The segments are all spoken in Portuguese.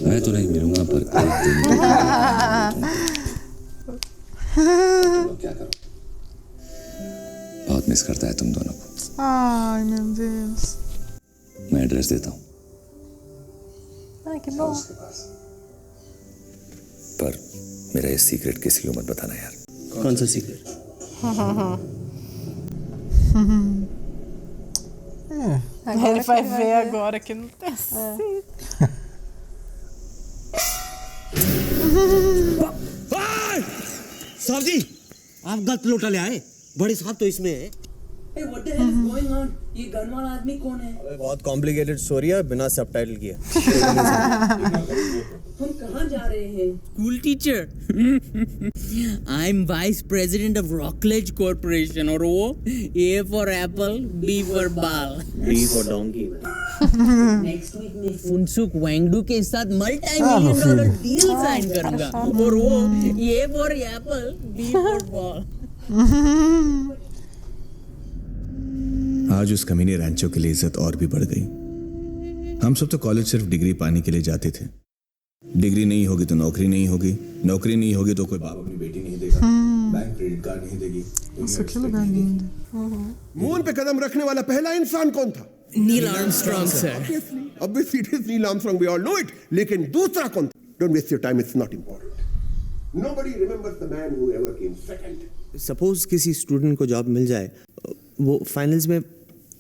मैं तो नहीं मिलूंगा पर एक दिन क्या करो, बहुत मिस करता है तुम दोनों को। Ai, meu Deus. मैं एड्रेस देता हूँ Ai, que bom. उसके पास, पर मेरा ये सीक्रेट किसी को मत बताना यार। कौन सा secret? Ele vai ver agora que não tem. साहब जी, आप गलत लोटा ले आए। बड़े साहब तो इसमें है। Hey, what the hell is going on? ये गन वाला आदमी कौन है? बहुत कॉम्प्लिकेटेड स्टोरी है, बिना सबटाइटल किए। हम कहाँ जा रहे हैं? School teacher. I'm vice president of Rockledge Corporation और वो A for apple, B for ball. D for donkey. Next week में फुनसुक वांगडू के साथ $multi-million डील साइन करूंगा और वो A for apple, B for ball. आज उस कमीने रैंचो के लिए इज्जत और भी बढ़ गई। हम सब तो कॉलेज सिर्फ डिग्री पाने के लिए जाते थे। डिग्री नहीं होगी तो नौकरी नहीं होगी, नौकरी नहीं होगी तो कोई बाप अपनी बेटी नहीं देगा, बैंक क्रेडिट कार्ड नहीं देगी। Nossa, que lugar lindo. Moon पे कदम रखने वाला पहला इंसान कौन था? Neil Armstrong sir. Obviously it is Neil Armstrong, we all know it. लेकिन दूसरा कौन था? Don't waste your time, it's not important. Nobody remembers the man who ever came second. Suppose किसी स्टूडेंट को जॉब मिल जाए, वो फाइनल्स में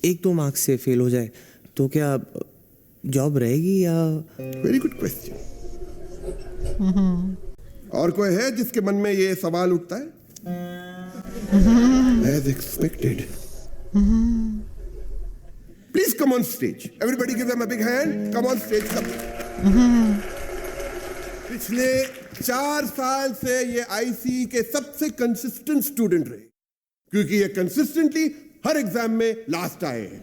1-2 मार्क्स से फेल हो जाए, तो क्या जॉब रहेगी या? Very good question. और कोई है जिसके मन में ये सवाल उठता है? As expected. Please come on stage. Everybody give them a big hand. Come on stage. Come. पिछले 4 साल से ये आईसी के सबसे कंसिस्टेंट स्टूडेंट रहे, क्योंकि ये कंसिस्टेंटली हर एग्जाम में लास्ट आए हैं।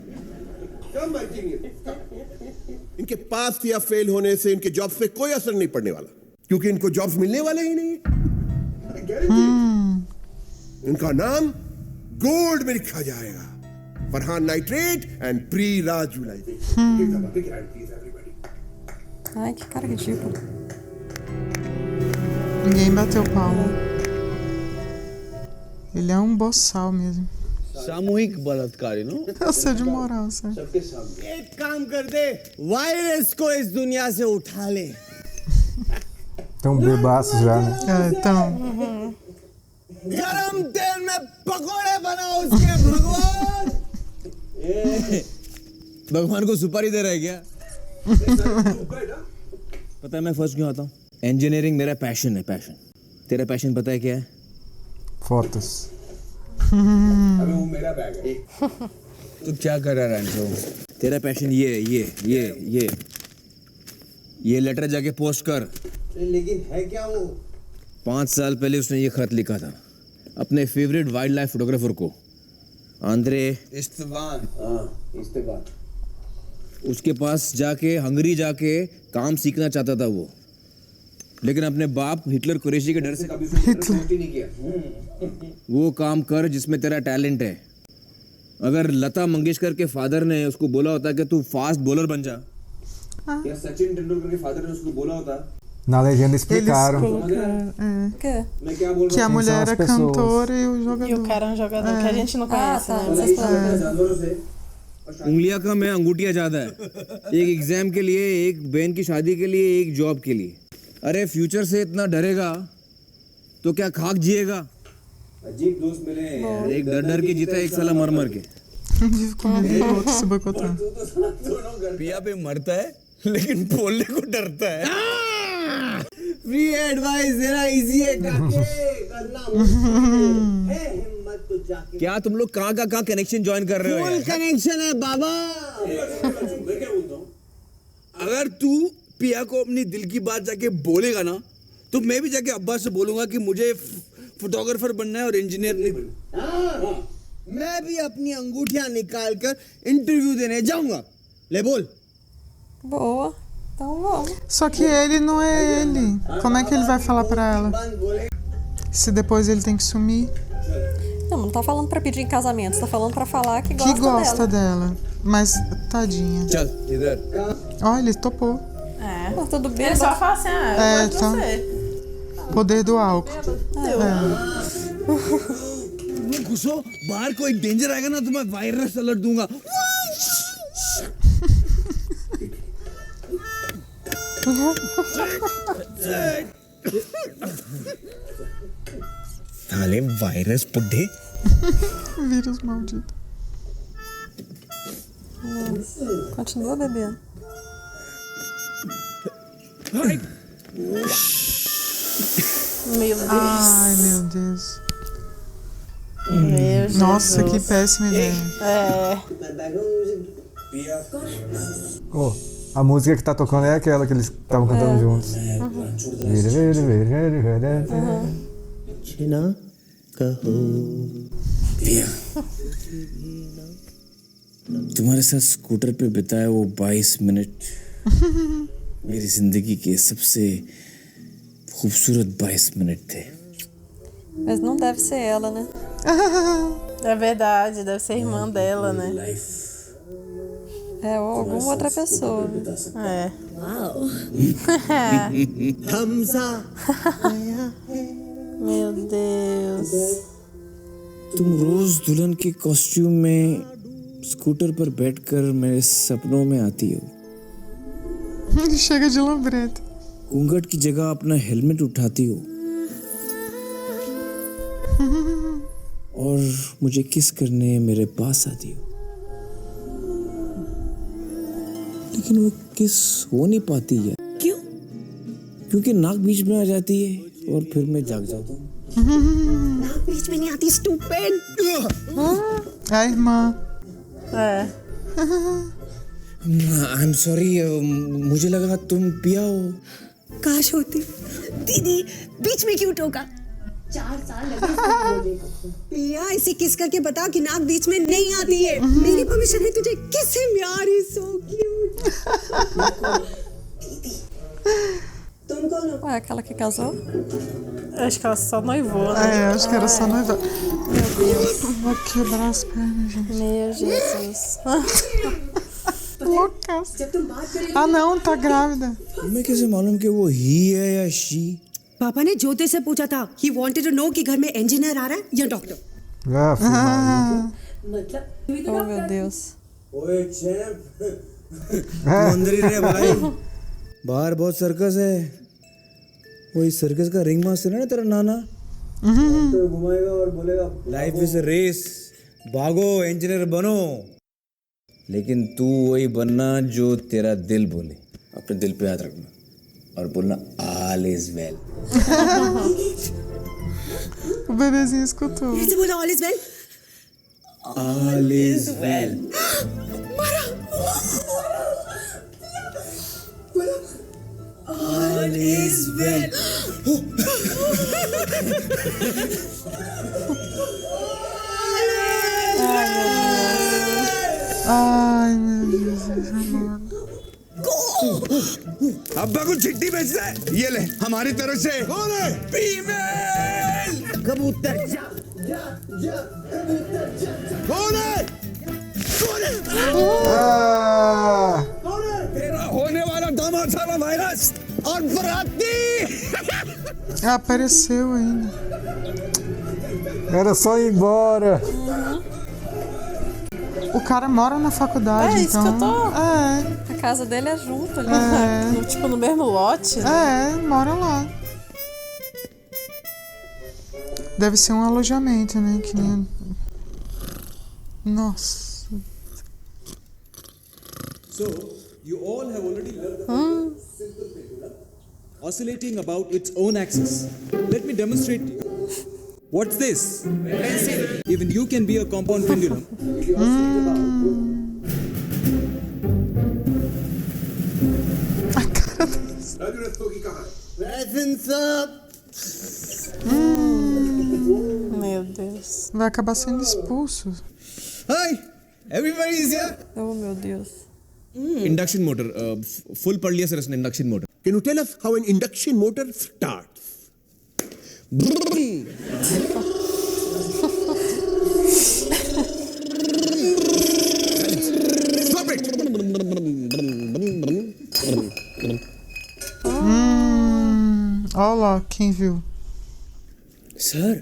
इनके पास या फेल होने से इनके जॉब पे कोई असर नहीं पड़ने वाला, क्योंकि इनको जॉब्स मिलने वाले ही नहीं है। इनका नाम गोल्ड में लिखा जाएगा, फरहान नाइट्रेट एंड प्री राजुलाइजेशन। Ai, que cara ridícula. Ninguém bateu palma. Ele é um boçal mesmo. सामूहिक बलात्कारी नो? Assédio moral, sabe? एक काम कर दे, वायरस को इस दुनिया से उठा ले। Tão bebaço já, né? É, então. गरम तेल में पकोड़े बनाओ उसके भगवान। भगवान को सुपारी दे रहा है क्या? पता है मैं फर्स्ट क्यों आता हूँ? इंजीनियरिंग मेरा पैशन है, पैशन। तेरा पैशन पता है क्या है? Fotos. अबे वो मेरा बैग है। तू क्या कर रहा है रैंचो? तेरा पैशन ये लेटर जाके पोस्ट कर। लेकिन है क्या वो? 5 साल पहले उसने ये खत लिखा था अपने फेवरेट वाइल्ड लाइफ फोटोग्राफर को, आंद्रे इस्तेबान। उसके पास जाके हंगरी जाके काम सीखना चाहता था वो, लेकिन अपने बाप हिटलर कुरैशी के डर से कभी नहीं किया। वो काम कर जिसमें तेरा टैलेंट है। अगर लता मंगेशकर के फादर ने उसको बोला होता कि तू फास्ट बॉलर बन जा, या सचिन तेंदुलकर के फादर ने उसको बोला होता? Na legenda Eles explicaram. colocaram Que? मैं क्या बोल que a mulher as era pessoas. cantora e o E o jogador. cara é um jogador que a gente não conhece, tá. né? जानवरों से उंगलियां कम है अंगूठियां ज्यादा है। एक एग्जाम के लिए, एक बहन की शादी के लिए, एक जॉब के लिए। अरे फ्यूचर से इतना डरेगा तो क्या खाक जिएगा? अजीब दोस्त मिले हैं। एक डर डर के जीता, एक साला मर मर के। Vive com medo do outro se boicotando. पिया पे मरता है लेकिन बोलने को डरता है। फ्री एडवाइस देना इजी है काके, करना मुश्किल है, हिम्मत तो जाके। क्या तुम लोग कहाँ का कनेक्शन ज्वाइन कर रहे हो? फुल कनेक्शन है बाबा। अगर तू पिया को अपनी दिल की बात जाके बोलेगा ना, तो मैं भी जाके अब्बा से बोलूंगा कि मुझे फोटोग्राफर बनना है और इंजीनियर नहीं बनना। मैं भी अपनी अंगूठियां निकाल कर इंटरव्यू देने जाऊंगा। ले बोल। Boa. Então vamos. Só que ele não é ele. Como é que ele vai falar pra ela? Se depois ele tem que sumir. Não, não tá falando pra pedir em casamento, tá falando pra falar que gosta, Que gosta dela. Mas, tadinha. चल इधर। Ó, ele topou. É. Tá tudo bem. Ele só fala assim, eu gosto de então. você. Poder do álcool. घुसो बाहर कोई डेंजर आएगा ना तो मैं virus alert दूंगा साले वायरस बुड्ढे Vírus maldito. Continua bebendo. Meu Deus. Ai, meu Deus. Meu Nossa, Jesus. que péssima ideia. É. Oh, a música que tá tocando é aquela que eles estavam cantando juntos. China कहो पिया तुम्हारे साथ स्कूटर पे बिताए वो 22 मिनट मेरी जिंदगी के सबसे खूबसूरत 22 मिनट थे. Mas não deve ser ela, né? É verdade, deve ser irmã dela, né? É, ou alguma outra pessoa. É. Uau. Meu Deus. तुम रोज दुल्हन के कॉस्ट्यूम में स्कूटर पर बैठकर मेरे सपनों में आती हो. Ele chega de lambreta. घूंघट की जगह अपना हेलमेट उठाती हो और मुझे किस करने मेरे पास आती हो. लेकिन वो किस हो नहीं पाती है. क्यों? क्योंकि नाक बीच में आ जाती है और फिर मैं जाग जाता हूँ. नाक बीच में नहीं आती, stupid. A irmã. É. I am sorry, मुझे लगा तुम पिया हो. काश होती. दीदी बीच में क्यों टोका? 4 साल लगे बोलने को. पिया इसे किस करके बता कि नाक बीच में नहीं आती है. मेरी परमिशन है तुझे किस है यारी. So cute. तुम कौन हो? Ué, aquela que casou? Acho que ela só noivou, né? É, acho que era só noiva. Meu Deus. Vou quebrar as pernas, gente. Meu Jesus. Loucas. Ah, não, tá grávida. मैं कैसे मालूम कि वो ही है या शी. पापा ने ज्योति से पूछा था. He wanted to know कि घर में इंजीनियर आ रहा है या डॉक्टर. Oh, meu Deus. ओए चैंप. तू अंदर ही रहे भाई. बाहर बहुत सर्कस है. वो इस सर्कस का रिंग मास्टर है ना तेरा नाना. तो घुमाएगा और बोलेगा लाइफ इज अ रेस. भागो, इंजीनियर बनो. लेकिन तू वही बनना जो तेरा दिल बोले. अपने दिल पे हाथ रखना और बोलना all is well. O bebezinho escutou. ऐसे बोला all is well. All is well. All is well. Ai, meu Jesus, amor. अब्बा को चिट्ठी भेजता है. ये ले हमारी तरफ से. कौन है? फीमेल कबूतर. कौन है? तेरा होने वाला दामाद साला वायरस और बराती. Apareceu ainda. Era só ir embora. O cara mora na faculdade, É isso então. que eu tô. É. A casa dele é junto ali. É. Tipo, no mesmo lote, né? É, mora lá. Deve ser um alojamento, né? Que nem... Nossa. So, you all have already learned the simple pendulum oscillating about its own axis. Let me demonstrate to you. What's this? Even you can be a compound pendulum. Meu Deus. Vai acabar sendo expulso. Hi, everybody is here. Oh, meu Deus. Induction motor full पढ़ लिया सर इसने. Induction motor. Can you tell us how an induction motor starts? Stop it! Olha lá, quem viu? Sir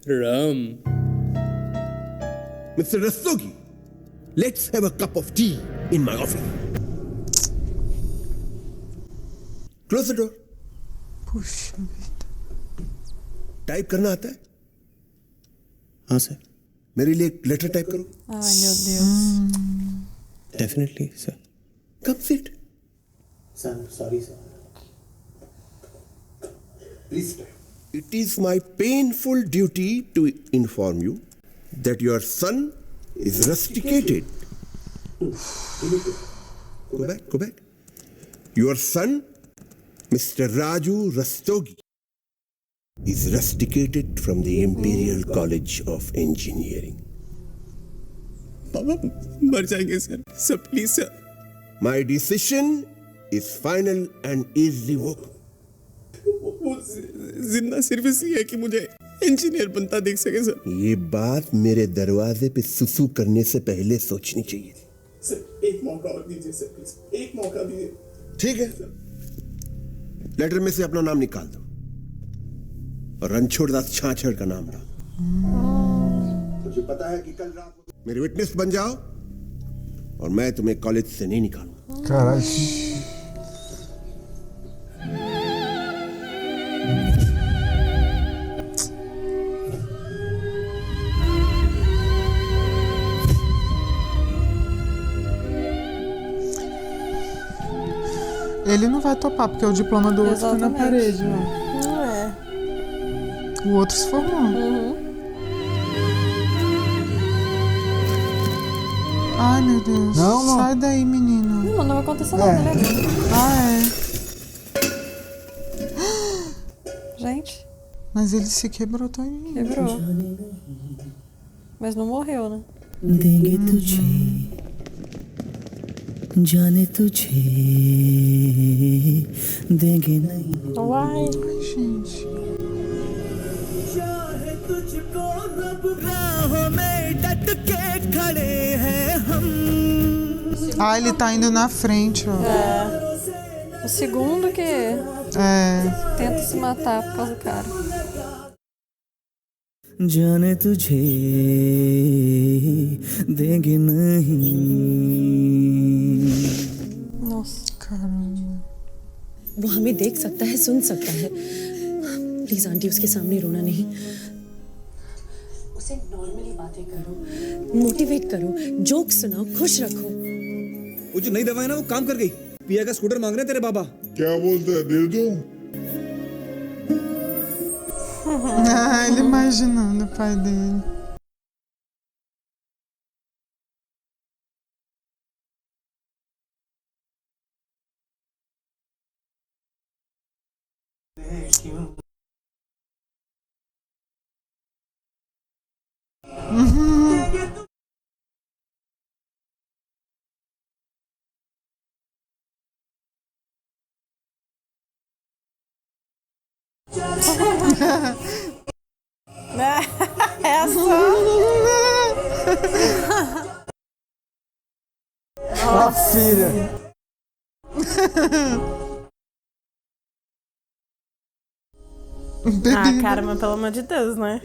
Ram Mr. Rastogi, let's have a cup of tea in my office. Close the door. Puxa vida. Type करना आता है? हाँ सर मेरे लिए एक letter type करो. Ai, meu Deus. Definitely sir Come sit. Son, sorry, sir. Please stay. It is my painful duty to inform you that your son is rusticated. Go back. Your son, Mr. Raju Rastogi, is rusticated from the Imperial College of Engineering. पापा मर जाएंगे sir please sir. My decision is final and irrevocable. वो जिंदा सिर्फ इसलिए है कि मुझे इंजीनियर बनता देख सके सर. ये बात मेरे दरवाजे पे सुसु करने से पहले सोचनी चाहिए थी. सर एक मौका और दीजिए सर प्लीज, एक मौका दीजिए. ठीक है, लेटर में से अपना नाम निकाल दो और रणछोड़ दास छाछड़ का नाम डाल. मुझे पता है कि कल रात मेरे विटनेस बन जाओ और मैं तुम्हें कॉलेज से नहीं निकालूंगा. Caralho. Ele não vai topar, porque o diploma do outro foi na parede, ó. Não é. O outro se formou. Ai, meu Deus. Não, não. Sai daí, menino. Não, não vai acontecer nada, né? Ah, é. Gente, Mas ele se quebrou todinho. quebrou. Mas não morreu, né? देंगे तुझे जाने तुझे देंगे नहीं. Uai. Gente. चाहे तुझको रब राहों में डट के खड़े हैं हम. Ah, ele tá indo na frente, ó. O segundo que tenta se matar por causa do cara. जाने तुझे देंगे नहीं. Nossa. Caramba. वो हमें देख सकता है, सुन सकता है. प्लीज आंटी उसके सामने रोना नहीं. उसे नॉर्मली बातें करो, मोटिवेट करो, जोक सुनाओ, खुश रखो. वो जो नई दवा है ना वो काम कर गई. पिया का स्कूटर मांग रहे हैं तेरे बाबा. क्या बोलते हैं, दे दो. Ah, ele imaginando o pai dele. Essa. Ah, filha. Ah, cara, mas pelo amor de Deus, né?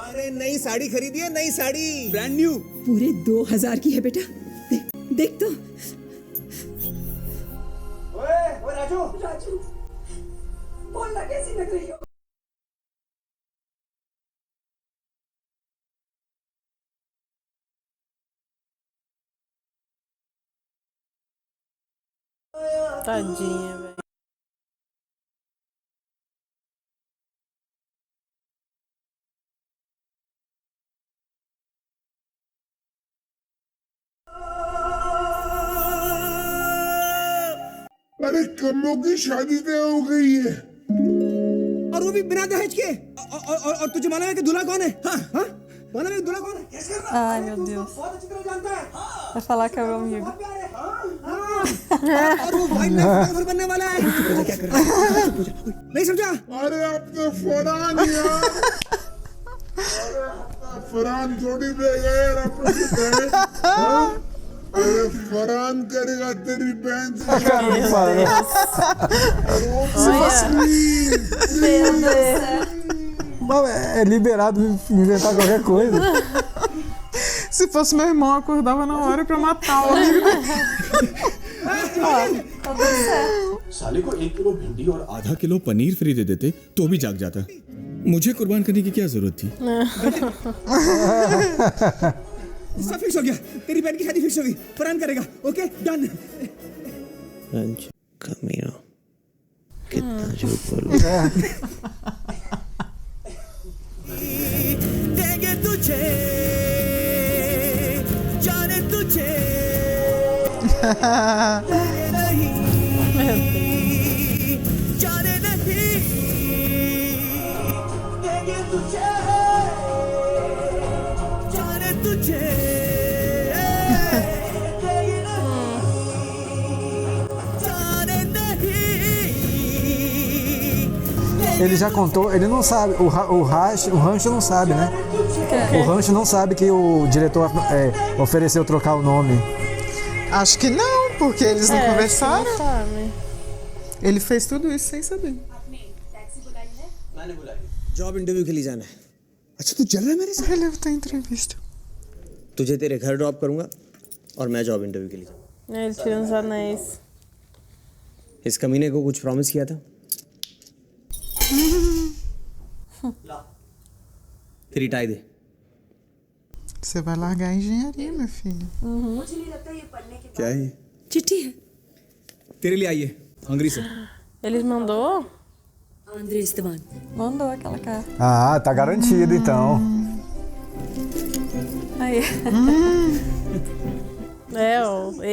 अरे नई साड़ी खरीदी है, नई साड़ी ब्रांड न्यू. पूरे 2000 की है बेटा. देख तो. ओए राजू. बोलना कैसी लग रही हो? Tadinha, velho. अरे कमों की शादी तय हो गई है. और वो भी बिना दहेज के. और तुझे मालूम है कि दूल्हा कौन है? हाँ? मालूम है कि दूल्हा कौन है? Ai, meu Deus. Vai falar que é meu amigo. और वो वाइल्ड लाइफ फोटोग्राफर बनने वाला है. क्या कर रहा है? नहीं समझा? अरे अपने फरान यार. अरे अपना फरान थोड़ी दे गए अपने. फरहान करेगा तेरी बहन से। Cara, não fala. Meu Deus. Mas é liberado inventar qualquer coisa. Se fosse meu irmão, eu acordava na hora pra matar o amigo dele. साले को 1 किलो भिंडी और आधा किलो पनीर फ्री दे देते तो भी जाग जाता। मुझे कुर्बान करने की क्या जरूरत थी? सब फिक्स हो गया, तेरी बहन की शादी फिक्स हो गई, फरहान करेगा। Okay done. रंज कमीना, कितना झूठ बोलूं। देंगे तुझे जाने तुझे नहीं जाने नहीं देंगे तुझे जाने तुझे जाने नहीं। Ele já contou, ele não sabe, o Rancho não sabe, né? O Rancho não sabe que o diretor ofereceu trocar o nome. Acho que não, porque eles não conversaram. Não sabe. Ele fez tudo isso sem saber. Job interview के लिए जाना है। अच्छा तू चल रहा है मेरे साथ? Ele tá em entrevista. तुझे तेरे घर ड्रॉप करूंगा और मैं जॉब इंटरव्यू के लिए जाऊंगा। Ele tira uns anéis. इस कमीने को कुछ प्रॉमिस किया था? तेरी टाई दे। Você vai largar a engenharia, meu filho. क्या है? चिट्ठी है। तेरे लिए आई है हंगरी से। Eles mandou? André Esteban. Mandou aquela carta. Ah, tá garantido então. Aí.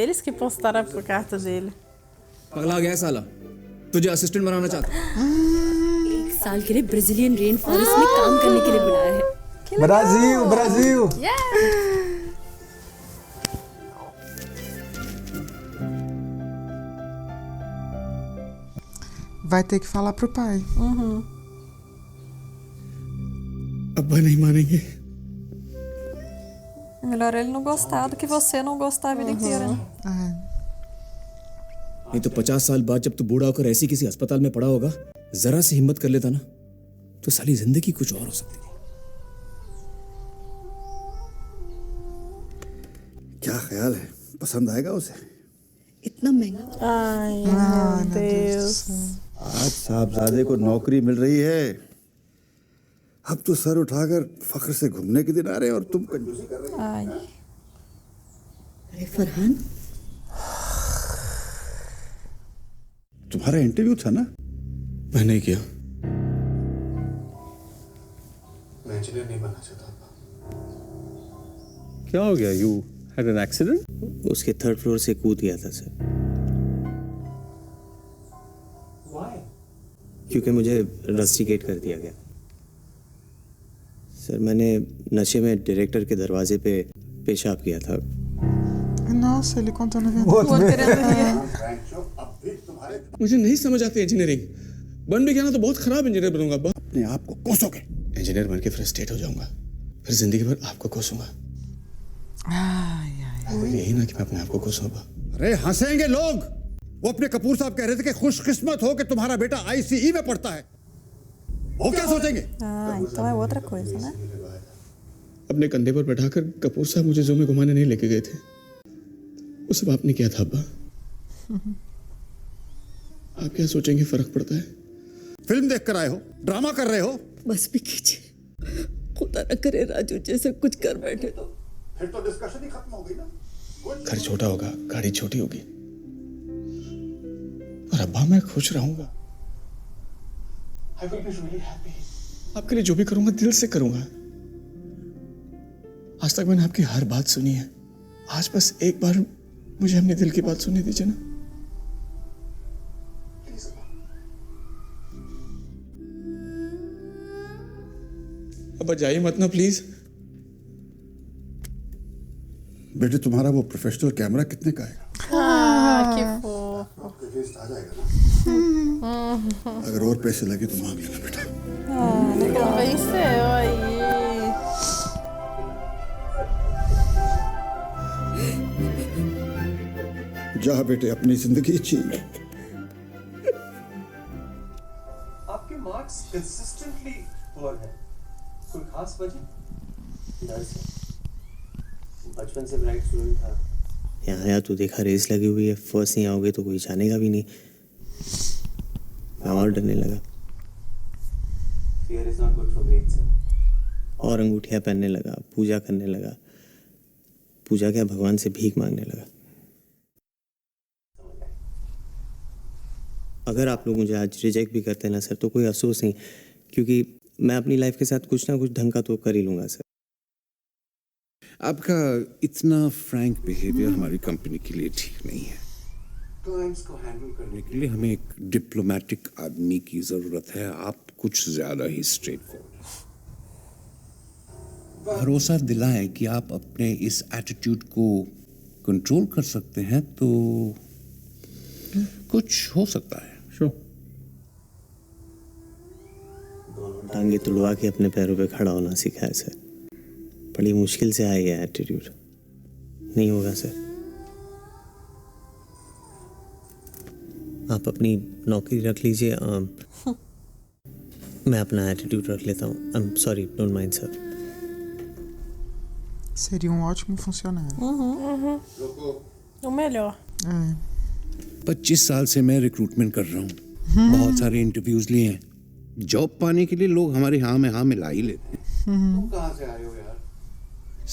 Eles que postaram a carta dele. पगला गया साला, तुझे असिस्टेंट बनाना चाहता। 1 साल के लिए ब्राजीलियन रेन फॉरेस्ट में काम करने के लिए बुलाया है। Brasil, Brasil! Vai ter que falar pro pai. अब्बा नहीं मानेंगे। É melhor ele não gostar do que você não gostar a vida inteira, né? नहीं तो 50 साल बाद जब तू बूढ़ा होकर ऐसी किसी अस्पताल में पड़ा होगा, जरा सी हिम्मत कर लेता ना, तो साली जिंदगी कुछ और हो सकती थी। क्या ख्याल है, पसंद आएगा उसे? इतना महंगा। Ai, meu Deus. आज साहबजादे को नौकरी मिल रही है, अब तो सर उठाकर फख्र से घूमने के दिन आ रहे हैं और तुम कंजूसी कर रहे हो। Ai. अरे फरहान, तुम्हारा इंटरव्यू था ना? मैं नहीं किया। मैं इंजीनियर नहीं बनना चाहता। क्या हो गया? You had an accident? उसके 3rd फ्लोर से कूद गया था सर। क्योंकि मुझे रस्टिकेट कर दिया गया। सर मैंने नशे में डायरेक्टर के दरवाजे पे पेशाब किया था। Nossa, ele contando a verdade. O outro मुझे नहीं समझ आती इंजीनियरिंग। बन भी गया ना तो बहुत खराब इंजीनियर बनूंगा। अपने आप को कोसोगे। इंजीनियर बन के फ्रस्ट्रेट हो जाऊंगा, फिर जिंदगी भर आपको कोसूंगा। यही ना कि मैं अपने आप को कोसूं। अरे हंसेंगे लोग। वो अपने कपूर साहब कह रहे थे कि खुशकिस्मत हो कि तुम्हारा बेटा आईसीई में पढ़ता है। वो क्या सोचेंगे? Ah, então é outra coisa, né? अपने कंधे पर बैठाकर कपूर साहब मुझे जू में घुमाने नहीं लेके गए थे। वो सब आपने किया था अब्बा। आप क्या सोचेंगे फर्क पड़ता है? फिल्म देख कर आए हो, ड्रामा कर रहे हो। बस भी कीजिए, खुदा न करे राजू जैसे कुछ कर बैठे तो। फिर तो डिस्कशन ही खत्म हो गई ना। घर छोटा होगा, गाड़ी छोटी होगी, और अब्बा मैं खुश रहूंगा। I will be really happy. आपके लिए जो भी करूंगा दिल से करूंगा। आज तक मैंने आपकी हर बात सुनी है, आज बस एक बार मुझे अपने दिल की बात सुनने दीजिए ना। अब जाइए मत ना प्लीज। बेटे तुम्हारा वो प्रोफेशनल कैमरा कितने का है? Que fofo. आ जाएगा ना। अगर और पैसे लगे तो मांग लेना बेटा। Convenceu aí. जा बेटे, अपनी जिंदगी जी। आपके मार्क्स कंसिस्टेंटली पुअर हैं। कोई खास वजह? डर से। बचपन से ब्राइट स्टूडेंट था। यहाँ आया तो देखा रेस लगी हुई है, फर्स्ट नहीं आओगे तो कोई जानेगा भी नहीं। मैं और डरने लगा Fear is not good for grades. और अंगूठियाँ पहनने लगा, पूजा करने लगा। पूजा क्या, भगवान से भीख मांगने लगा। अगर आप लोग मुझे आज रिजेक्ट भी करते हैं ना सर, तो कोई अफसोस नहीं, क्योंकि मैं अपनी लाइफ के साथ कुछ ना कुछ ढंग का तो कर ही लूँगा सर। आपका इतना फ्रैंक बिहेवियर हमारी कंपनी के लिए ठीक नहीं है। क्लाइंट्स को हैंडल करने के लिए हमें एक डिप्लोमेटिक आदमी की जरूरत है। आप कुछ ज्यादा ही स्ट्रेट फॉरवर्ड। भरोसा दिलाएं कि आप अपने इस एटीट्यूड को कंट्रोल कर सकते हैं तो कुछ हो सकता है। टांगे तुड़वा के अपने पैरों पे खड़ा होना सीखा है सर। बड़ी मुश्किल से आया ये एटीट्यूड, नहीं होगा सर। आप अपनी नौकरी रख लीजिए, मैं अपना एटीट्यूड रख लेता हूँ। आई am sorry, don't mind sir. Seria um ótimo funcionário. O melhor. 25 साल से मैं रिक्रूटमेंट कर रहा हूँ। बहुत सारे इंटरव्यूज लिए हैं। जॉब पाने के लिए लोग हमारे हाँ में हाँ मिला ही लेते हैं। तुम कहाँ से आए हो यार?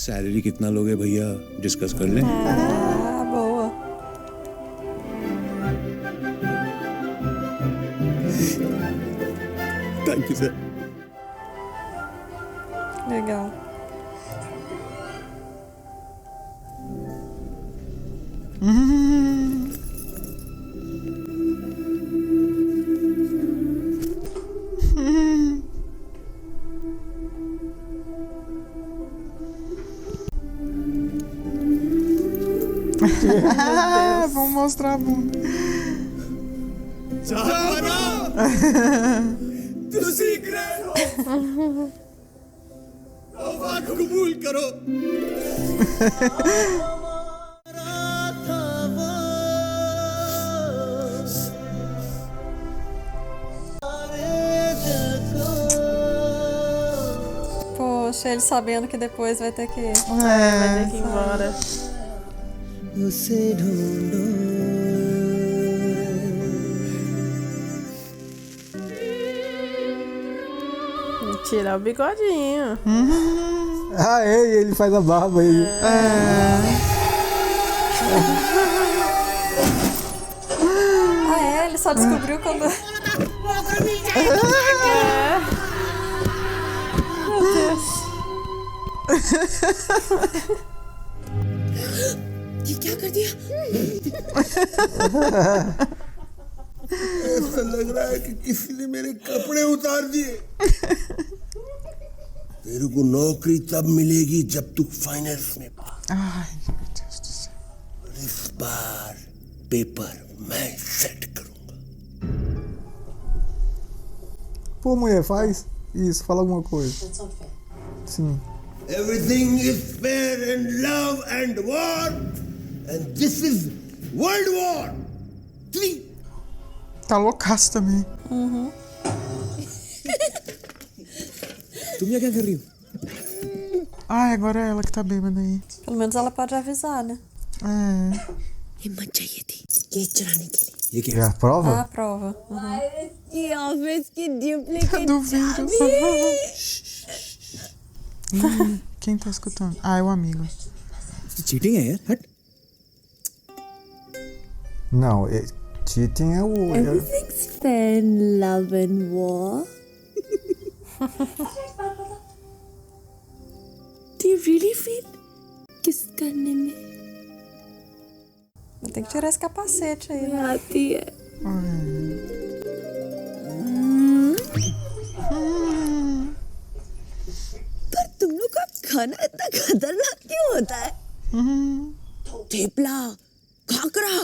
सैलरी कितना लोगे भैया, डिस्कस कर लें। boa. Thank you sir. Legal. Vamos mostrar a bunda. कबूल करो। Poxa, ele sabendo que depois vai ter que ir. Vai ter que ir embora. उसे ढूंढो। Tirar o bigodinho. Ah, é, ele faz a barba aí. Ah, é? Ele só descobriu quando. Meu Deus. ये क्या कर दिया? ऐसा लग रहा है कि किसी ने मेरे कपड़े उतार दिए। तेरे को नौकरी तब मिलेगी जब तू फाइनेंस में पास। इस बार पेपर मैं सेट करूंगा। Pô, mulher, faz isso, fala alguma coisa. Sim. Everything is fair in love and war, and this is World War 3. Tá loucaço também. तुम यहाँ क्या कर रही हो? Ai, agora é ela que tá bêbada aí. Pelo menos ela pode avisar, né? हिम्मत चाहिए थी ये चुराने के लिए। ये क्या? É a prova? Ah, a prova. ये ऑफिस की duplicate Do vírus. Quem tá escutando? Ah, é o amigo. Cheating है यार, हट। Não, cheating é o. Everything's fair in love and war. Do you really feel kiss करने में? Tem que tirar esse capacete aí. आती है। पर तुम लोग का खाना इतना खतरनाक क्यों होता है? थेपला, खाकरा,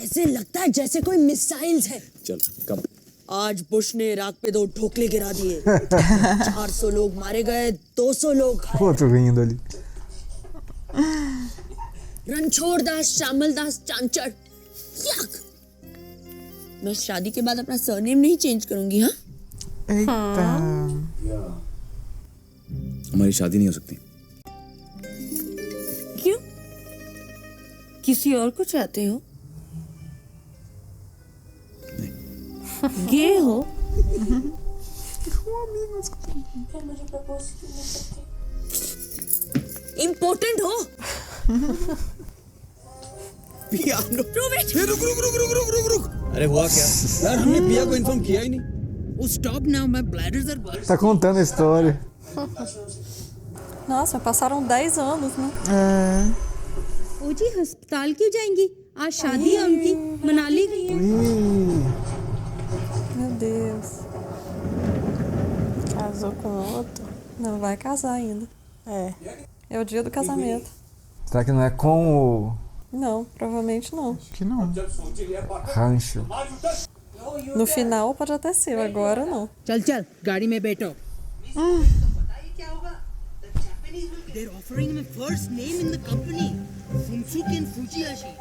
ऐसे लगता है जैसे कोई मिसाइल्स है। चल कम। आज बुश ने इराक पे 2 ठोकले गिरा दिए। 400 लोग मारे गए, 200 लोग घायल। Outro rindo ali. रणछोड़ दास, श्यामल दास, चांचड़। Yuck! मैं शादी के बाद अपना सरनेम नहीं चेंज करूंगी। हाँ, हमारी शादी नहीं हो सकती। क्यों? किसी और को चाहते हो? गे हो? मुझे प्रपोज क्यों नहीं करते? इम्पोर्टेंट हो? पियानो। Prove it. रुक। अरे हुआ क्या? यार हमने पिया को इन्फॉर्म किया ही नहीं। Oh, stop now, my bladders are burst. Tá contando a história. Nossa, passaram 10 anos, né? ओ जी अस्पताल क्यों जाएंगी? आज शादी है उनकी, मनाली गई है। Meu Deus. Casou com outro? Não, vai casar ainda. É o dia do casamento. Será que não é com o Não, provavelmente não. Que não. rancho? No final pode até ser, agora não. चल गाड़ी में बैठो। They're offering my first name in the company. Funsuken Fujiyashi.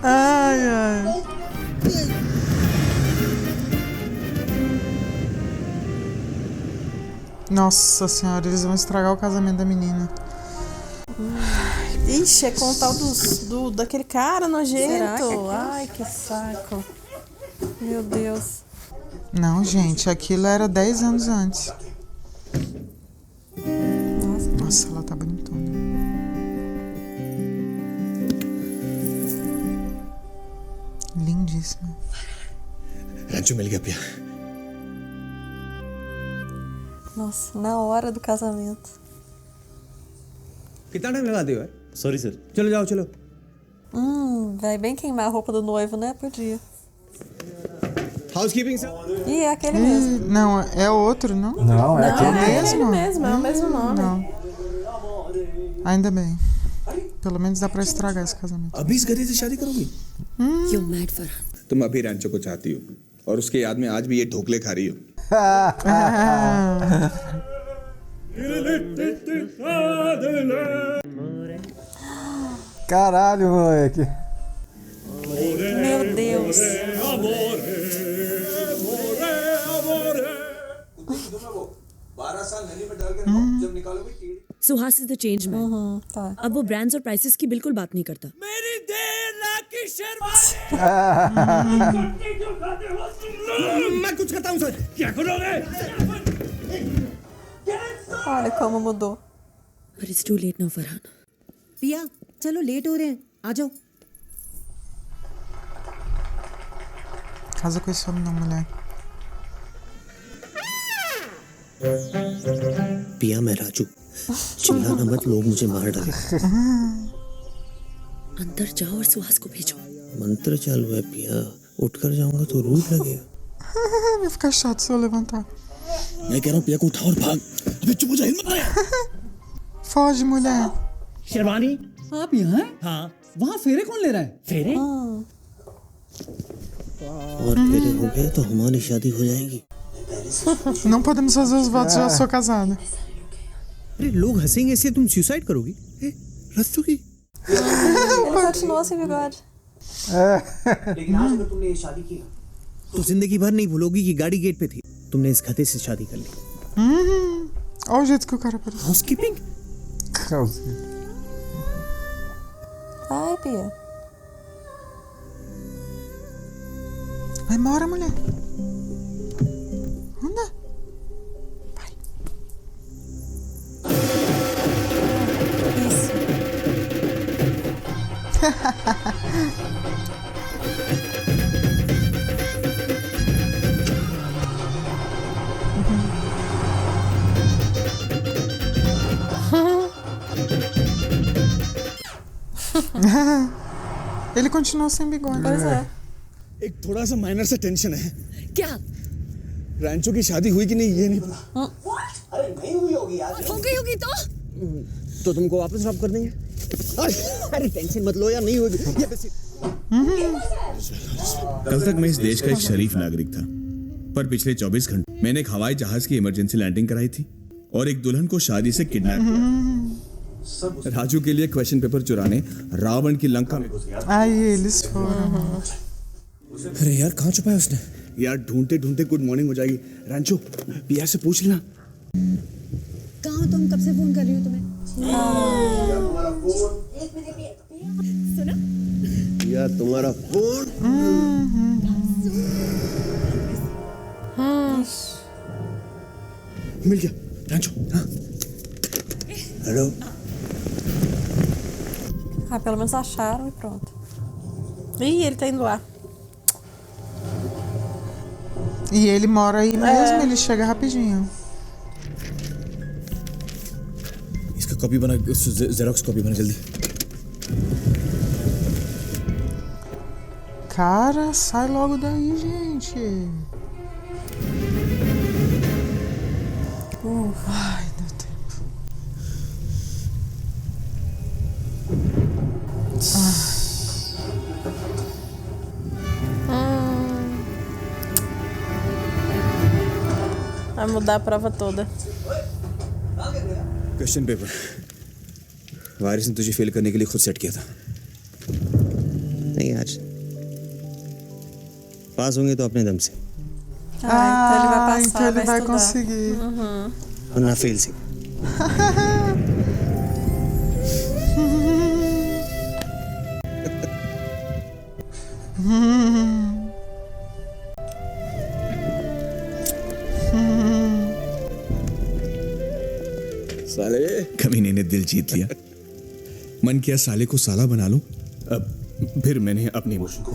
Ai. Nossa senhora, eles vão estragar o casamento da menina. Ixi, é com o tal daquele cara nojento. Será que é com- Ai, que saco. Meu Deus. Não, gente, aquilo era 10 anos antes. Nossa, ela tá bonitona. Lindíssima. Rancho मिल गया पिया। Nossa, na hora do casamento. कितना टाइम लगाते हो यार? Sorry sir. चलो जाओ चलो। Vai bem queimar a roupa do noivo, né? Podia. Housekeeping sir. Ih, é aquele mesmo. Não, é outro, não? Não, é aquele mesmo. É o mesmo nome. Não. Ainda bem. Pelo menos dá pra estragar esse casamento. अभी इस गधे से शादी करोगी? You're mad, Farhan. तुम अभी रांचो को चाहती हो और उसके याद में आज भी ये ढोकले खा रही हो। Caralho, moleque. Meu Deus. Suhas is the change man. अब वो ब्रांड्स और प्राइसेस की बिल्कुल बात नहीं करता। मेरी देर राखी शेरवानी। मैं कुछ कहता हूँ सर। क्या करोगे? Olha como mudou. But it's too late now, Farhan. पिया चलो लेट हो रहे हैं, आ जाओ। Casa com esse homem não, mulher. पिया मैं राजू। चिल्लाना मत, लोग मुझे मार डाले। अंदर जाओ और सुहास को भेजो। मंत्र चालू है पिया, उठकर जाऊंगा तो रूप लगेगा। Vai ficar chato se eu levantar. मैं कह रहा हूँ पिया को उठाओ और भाग। अबे चुप हो जा, हिम्मत नहीं। Foge, mulher. शेरवानी आप यहाँ हैं? हाँ। वहाँ फेरे कौन ले रहा है? फेरे? और फेरे हो गए तो हमारी शादी हो जाएगी। Não podemos fazer os votos, já sou casada. अरे लोग हंसेंगे इससे तुम सुसाइड करोगी? रस्तों की Ele continua sem bigode. लेकिन आज अगर तुमने ये शादी की तो जिंदगी भर नहीं भूलोगी कि गाड़ी गेट पे थी। तुमने इस खते से शादी कर ली। Olha o jeito que o cara parece. Housekeeping? Vai, Pia. Vai embora, mulher. Anda. Isso. Ele continua sem bigode. Pois é. एक थोड़ा सा माइनर सा टेंशन है। क्या? रैंचो की शादी हुई कि नहीं ये नहीं पता। अरे नहीं हुई होगी यार। हो गई होगी तो तुमको वापस ड्रॉप कर देंगे। अरे टेंशन मत लो यार, नहीं होगी। कल तक मैं इस देश का एक शरीफ नागरिक था, पर पिछले 24 घंटे मैंने एक हवाई जहाज की इमरजेंसी लैंडिंग कराई थी और एक दुल्हन को शादी से किडनैप किया। राजू के लिए क्वेश्चन पेपर चुराने रावण की लंका में घुस गया। अरे यार कहाँ छुपा है उसने? यार ढूंढते ढूंढते गुड मॉर्निंग हो जाएगी। रांचो पिया से पूछ लेना। कहाँ हो तुम? कब से फोन कर रही हो तुम्हें? सुना? या तुम्हारा फोन? मिल गया रांचो। हाँ hello. Ah, pelo menos acharam e pronto. Ih, ele tá indo lá. E ele mora aí mesmo, ele chega rapidinho. इसका कॉपी बना, जेरोक्स कॉपी बना जल्दी। Cara, sai logo daí, gente. Ai, deu tempo. Vai mudar a prova toda. Question paper Waris ने तुझे फेल करने के लिए खुद सेट किया था। नहीं आज पास होंगे तो अपने दम से, Então ele vai passar, então ele vai estudar. conseguir. वरना फेल से। साले कमीने ने दिल जीत लिया। मन किया साले को साला बना लो। अब फिर मैंने अपनी इमोशन को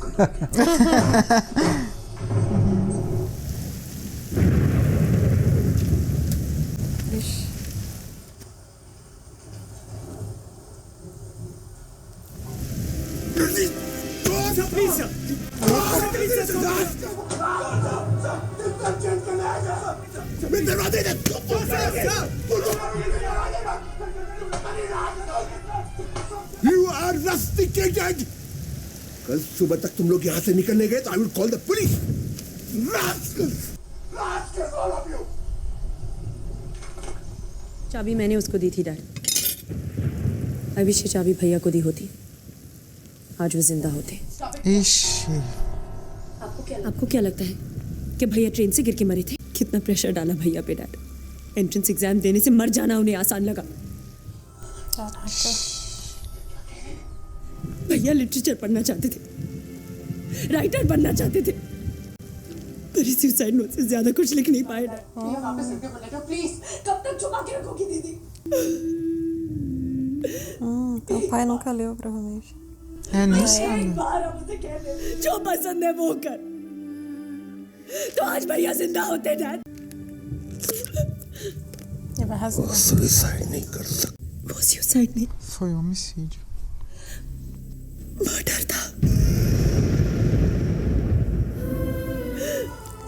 You are rusticated. कल सुबह तक तुम लोग यहाँ से निकलने गए तो I will call the police. Rascals! Rascals, all of you! चाबी मैंने उसको दी थी डैड। आई विश ये चाबी भैया को दी होती, आज वो जिंदा होते। Ixi. आपको क्या लगता है कि भैया ट्रेन से गिर के मरे थे? कितना प्रेशर डाला भैया पे डैड। एंट्रेंस एग्जाम देने से मर जाना उन्हें आसान लगा। भैया लिटरेचर पढ़ना चाहते थे, राइटर बनना चाहते थे, पर इस सुसाइड नोट से ज्यादा कुछ लिख नहीं पाए। प्लीज कब तक छुपा के रखोगी दीदी? Teu pai nunca leu, provavelmente. É, nem sabe. एक बार अब उसे कह दे जो पसंद है वो कर, तो आज भैया जिंदा होते dad. Ele vai rasgar. Suicide नहीं कर सकता। वो सुसाइड नहीं, Foi homicídio. मर्डर था।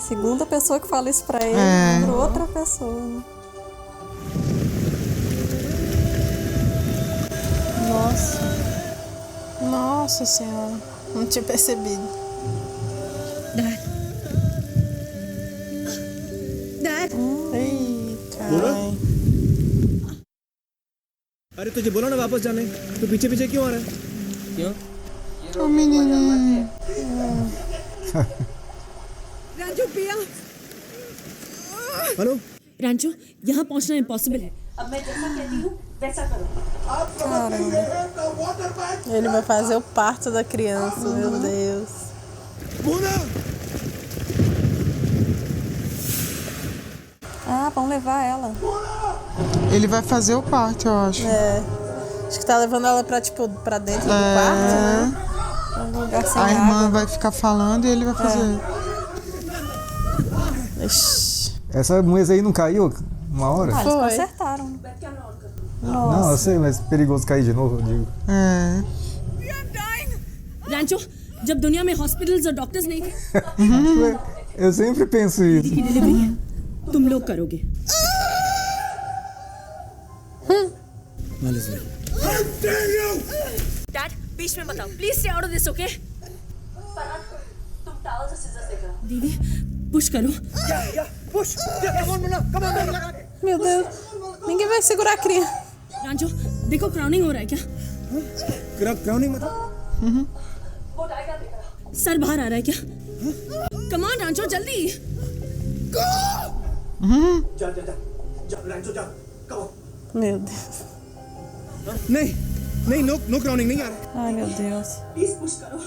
Segunda pessoa que fala isso pra ele, É. pra outra pessoa, né? Nossa. Nossa senhora. Não tinha percebido. Dad dad Eita. अरे तुझे बोला ना वापस जाने, तो पीछे पीछे क्यों आ रहा है? क्यों? O menininho. राजू पिया। हेलो रांचो, यहाँ पहुँचना इम्पॉसिबल है। अब मैं जैसा कहती हूँ वैसा करो। Ele vai fazer o parto da criança, meu Deus. Ah, vão levar ela. Ele vai fazer o parto, eu acho. É. Acho que tá levando ela pra, tipo, pra dentro do quarto, né? Um lugar sem A irmã água. vai ficar falando e ele vai fazer. Essa mesa aí não caiu uma hora? Ah, eles consertaram. Não, eu sei, mas perigoso cair de novo, eu digo. É. रांचो, जब दुनिया में हॉस्पिटल्स और डॉक्टर्स नहीं थे, Eu sempre penso isso. Delivery तुम लोग करोगे। डैड, बीच में बताओ, please stay out of this, okay? तुम टावल से सीजर से करो। दीदी, पुश करो। Push! Come on, Mona! Come on, लगा के! Meu Deus. Ninguém vai segurar a criança. Rancho देखो क्राउनिंग हो रहा है क्या? क्राउनिंग मतलब? सर बाहर आ रहा है क्या? कम ऑन रांचो जल्दी। जा रैंचो जा, come on. Meu Deus. नहीं, नो क्राउनिंग नहीं आ रहा। Ai, meu Deus. Please push करो।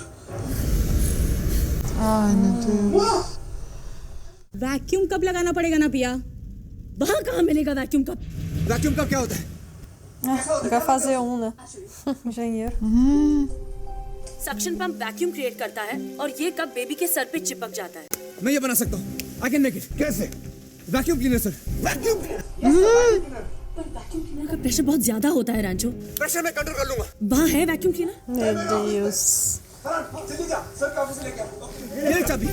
Ai, meu Deus. Vacuum cup लगाना पड़ेगा ना पिया? वहाँ कहाँ मिलेगा वैक्यूम कप? वैक्यूम कप क्या होता है? Vai fazer né? Engenheiro. Suction pump vacuum create करता है और ये कप बेबी के सर पे चिपक जाता है। मैं ये बना सकता हूँ। I can make it. कैसे? Vacuum cleaner sir. Vacuum cleaner का प्रेशर बहुत ज्यादा होता है रांचो। प्रेशर मैं कंट्रोल कर लूंगा। वहाँ है वैक्यूम क्लीनर? Meu Deus. जल्दी जा, सर का ऑफिस लेके आओ। ये ले चाबी।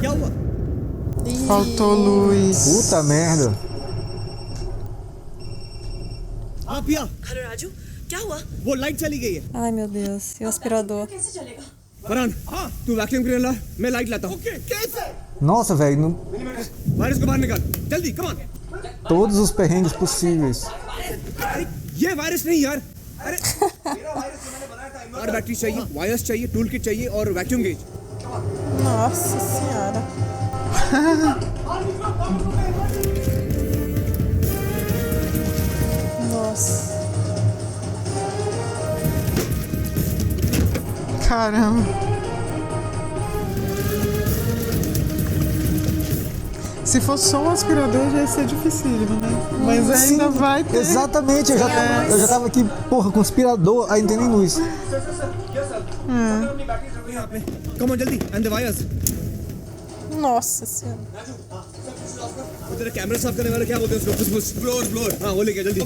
क्या हुआ? Faltou luz. Puta merda. हाँ पिया। हेलो राजू, क्या हुआ? वो लाइट चली गई है। Ai, meu Deus. E o aspirador? कैसे चलेगा? फरहान, तू वैक्यूम क्लीनर ला, मैं लाइट लाता हूँ। कैसे? Nossa, velho, वायरस को बाहर निकाल, जल्दी, come on। todos os perrengues possíveis. ये वायरस नहीं यार। अरे और बैटरी चाहिए, वायर्स चाहिए, टूल किट चाहिए और vacuum gauge. Nossa senhora. Nossa. Caramba. Se fosse só um aspirador já ia ser dificílimo, né? Mas ainda Sim, vai ter. Exatamente, eu já tava aqui, porra, com aspirador, aí não tem nem luz. Come on, जल्दी, and the wires। Nossa senhora. वो तेरा कैमरा साफ करने वाला क्या बोलते हैं उसको? फुसफुस, ब्लोअर। हाँ, वो लेके जल्दी।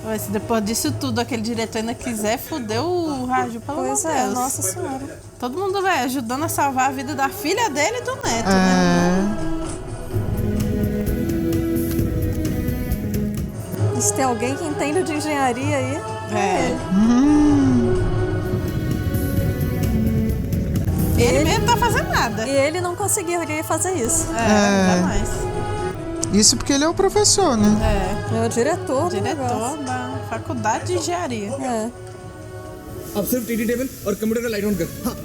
Mas se depois disso tudo aquele diretor ainda quiser, fudeu o Rádio, pelo amor de Deus. Nossa senhora. Todo mundo vai ajudando a salvar a vida da filha dele e do neto, né? E se tem alguém que entende de engenharia aí, É. Ele mesmo não tá fazendo nada. E ele não conseguiria fazer isso. Jamais. Isso porque ele é o professor, né? É o diretor. Diretor da faculdade de engenharia. É. अब सिर्फ TT table और कंप्यूटर का light on कर। हाँ।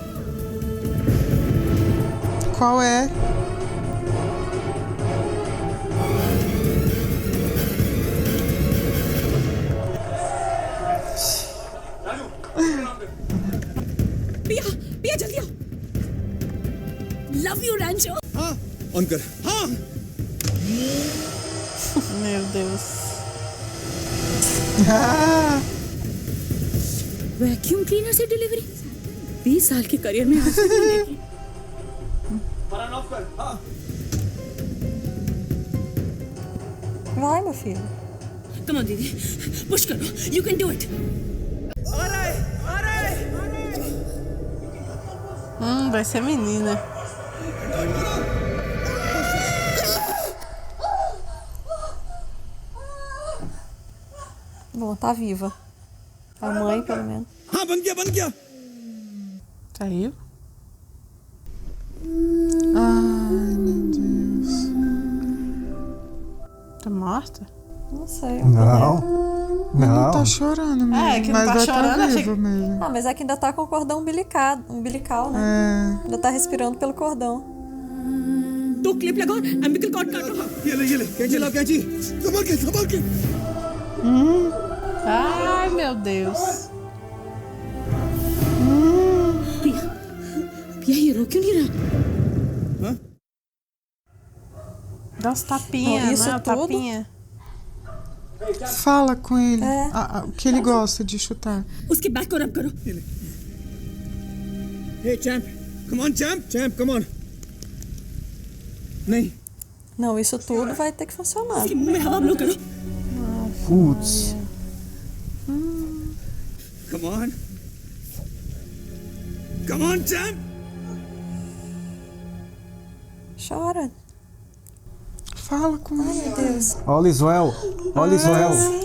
Qual é? पिया जल्दी आओ। Love you Rancho. हाँ, ऑन कर। हाँ। Meu Deus. वैक्यूम क्लीनर से डिलीवरी 20 साल के करियर में हासिल करने Vai, meu filho. Come on दीदी, पुश करो, you can do it. Vai ser menina. Bom, tá viva. A mãe, pelo menos. हाँ, बंद किया। Saiu? Ai, meu Deus. Tá morta? Não sei. Não. Não tá chorando mesmo. É, que não mas tá vai chorando, tá achei viva que- mesmo. Ah, mas é que ainda tá com o cordão umbilical, né? Ainda tá respirando pelo cordão. तो क्लिप लगाओ, umbilical cord काटो। ये ले, कैंची लाओ, कैंची। संभाल के। Ai, meu Deus. पिया ये रो क्यों नहीं रहा? Dá uns tapinhas, Bom, isso né? tudo- Tapinha. Fala com ele. O que ele gosta de chutar. उसके बैक को रब करो। Hey, champ. Come on, champ, come on. नहीं। Não, isso tudo vai ter que funcionar. उसके मुंह में हवा ब्लो करो। Putz. Come on. Come on, champ. Chora. Fala com ele. Ai, meu Deus. Olha, Israel. Olha, Israel. Sim.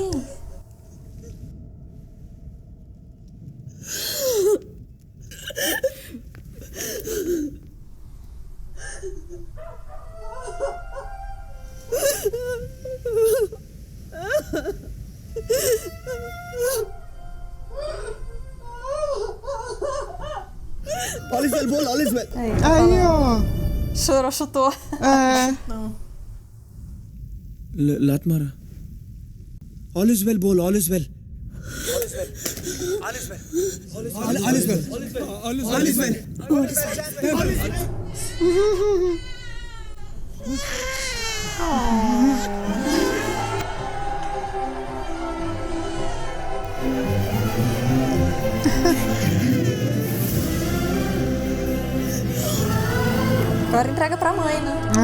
Olha, bola, olha, Aí, ó. Chorou, chutou. É. Não. लात मारा all is well बोल all is well Agora entrega pra mãe, né? É.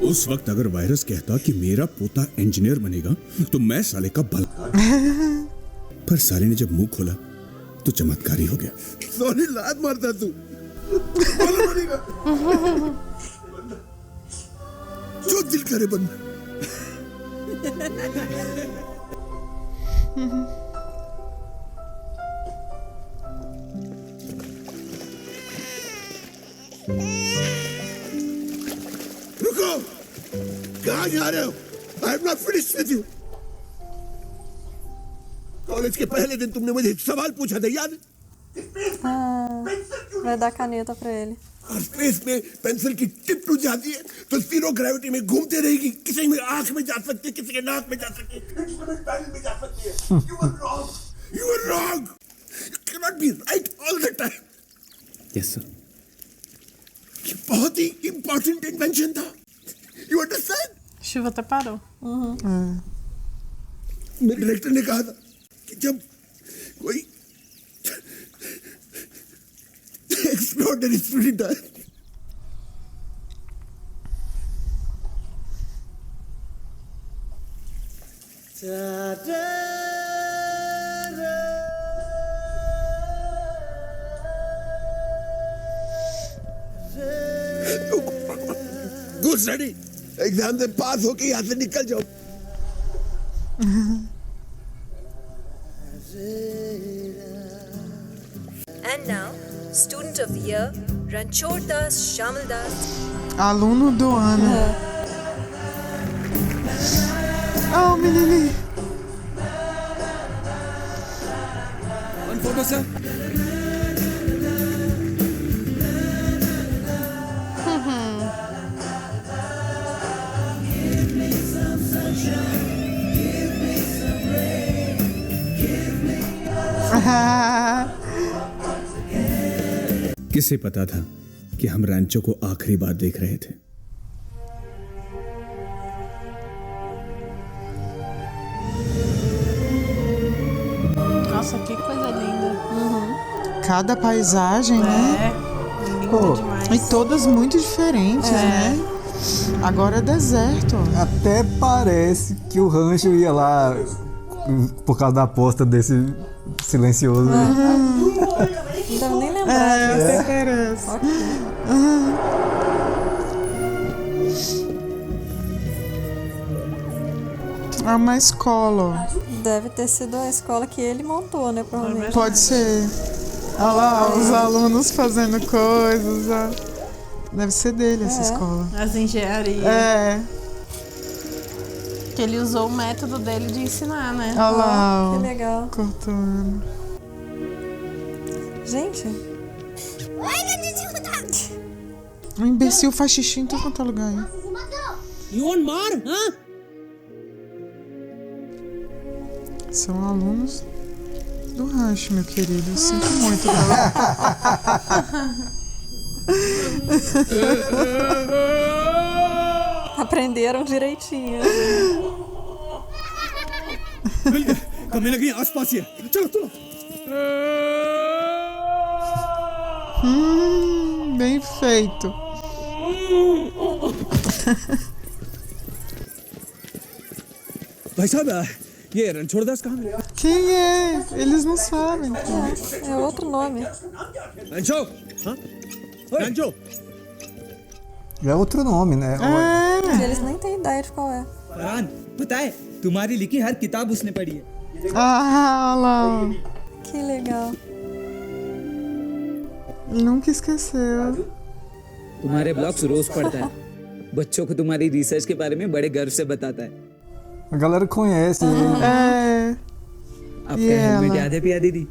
उस वक्त अगर वायरस कहता कि मेरा पोता इंजीनियर बनेगा तो मैं साले का भला पर साले ने जब मुंह खोला तो चमत्कारी हो गया। सॉरी लात मारता तू जो दिल करे बन रुको कहाँ जा रहे हो? I am not finished with you. College के पहले दिन तुमने मुझे एक सवाल पूछा था याद? Vai dar caneta pra ele. और स्पेस में पेंसिल की टिप टूट जाती है तो जीरो ग्रेविटी में घूमते रहेगी, किसी में आंख में जा सकती है, किसी के नाक में जा सकती है, इंस्ट्रूमेंट पैनल में जा सकती है। You were wrong. You were wrong. You cannot be right all the time. Yes sir ये बहुत ही इम्पोर्टेंट इन्वेंशन था। You understand? Chuva até parou. मेरे डायरेक्टर ने कहा था कि जब कोई एक्स्ट्राऑर्डिनरी स्टूडेंट है गुड स्टडी, एग्जाम से पास होके यहाँ से निकल जाओ। And now, student of the year, Ranchor Das Shamal Das. Aluno do ano. Oh, menininho. One photo, sir. किसे पता था कि हम रैंचो को आखिरी बार देख रहे थे। Nossa, que coisa linda. Cada paisagem, né? Pô, E todas muito diferentes, né? Agora é deserto. até parece que o rancho ia lá por causa da aposta desse silencioso. Não devo nem lembrar disso. Parece. É uma escola, ó. Deve ter sido a escola que ele montou, né? Provavelmente. Pode ser. Olha lá, os alunos fazendo coisas, ó. Deve ser dele essa escola. As engenharias. É. Que ele usou o método dele de ensinar, né? Olha lá, ó. Que legal. Cortando. Gente. Um imbecil faz xixi em tudo quanto é lugar aí. You want more? Huh? São alunos do rancho, meu querido. Eu sinto muito Aprenderam direitinho. कहीं ना कहीं आसपास ही है। चलो चलो। Bem feito. भाई साहब ये रणछोड़ दास कहाँ मिलेगा? Quem é? Eles não sabem. É outro nome. रणछो हाँ रणछो É outro nome, né? Eles nem têm ideia de qual é. फरहान पता है तुम्हारी लिखी हर किताब उसने पढ़ी है. Ah, lá. Que legal. Nunca esqueceu. तुम्हारे ब्लॉग्स रोज पढ़ता है. बच्चों को तुम्हारी रिसर्च के बारे में बड़े गर्व से बताता है. A galera conhece ele. É. आपका हेलमेट याद है पिया दीदी?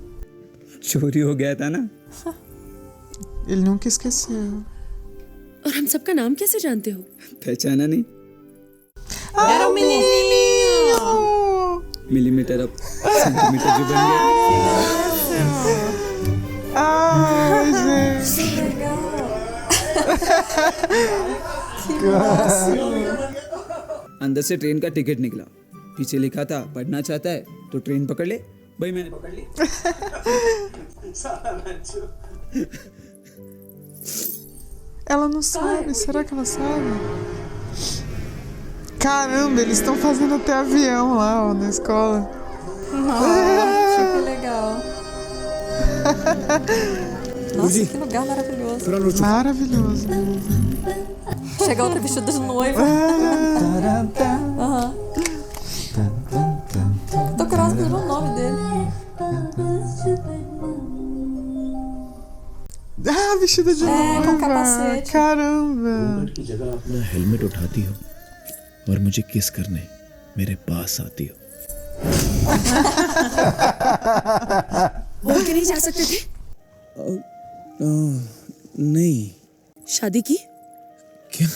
चोरी हो गया था ना? Ele nunca esqueceu. और हम सबका नाम कैसे जानते हो? पहचाना नहीं? Era o menininho! मिलीमीटर अब सेंटीमीटर जो बन गया. Ai, gente. अंदर से ट्रेन का टिकट निकला. पीछे लिखा था पढ़ना चाहता है तो ट्रेन पकड़ ले. भाई मैंने पकड़ ली. Ela não sabe. Será que ela sabe? Caramba, eles estão fazendo até avião lá, ó, na escola. Nossa, que legal. Nossa, que lugar maravilhoso. Maravilhoso. Chega outra vestida de noiva. Aham. Tô curiosa pelo nome dele. Ah, vestida de noiva. Com capacete. Caramba. की जगह अपना हेलमेट उठाती हो और मुझे किस करने मेरे पास आती हो. बोल के नहीं जा सकते थे? नहीं. शादी की? क्या?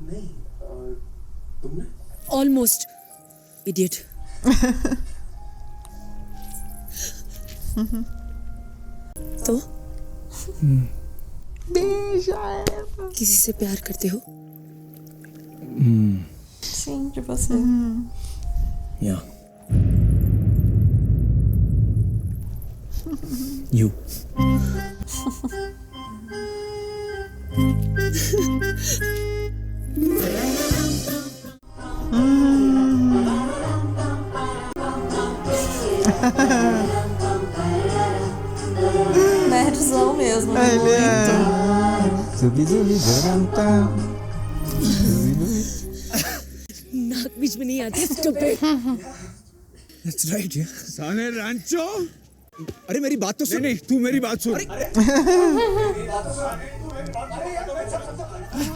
नहीं तुमने? Almost idiot. तो किसी से प्यार करते हो? Sim, de você. या यू. Nerdzão mesmo. Ele é. नाक बीच में नहीं आती. Stupid. That's right यार. साले रणछो. अरे मेरी बात तो सुन. नहीं तू मेरी बात सुन.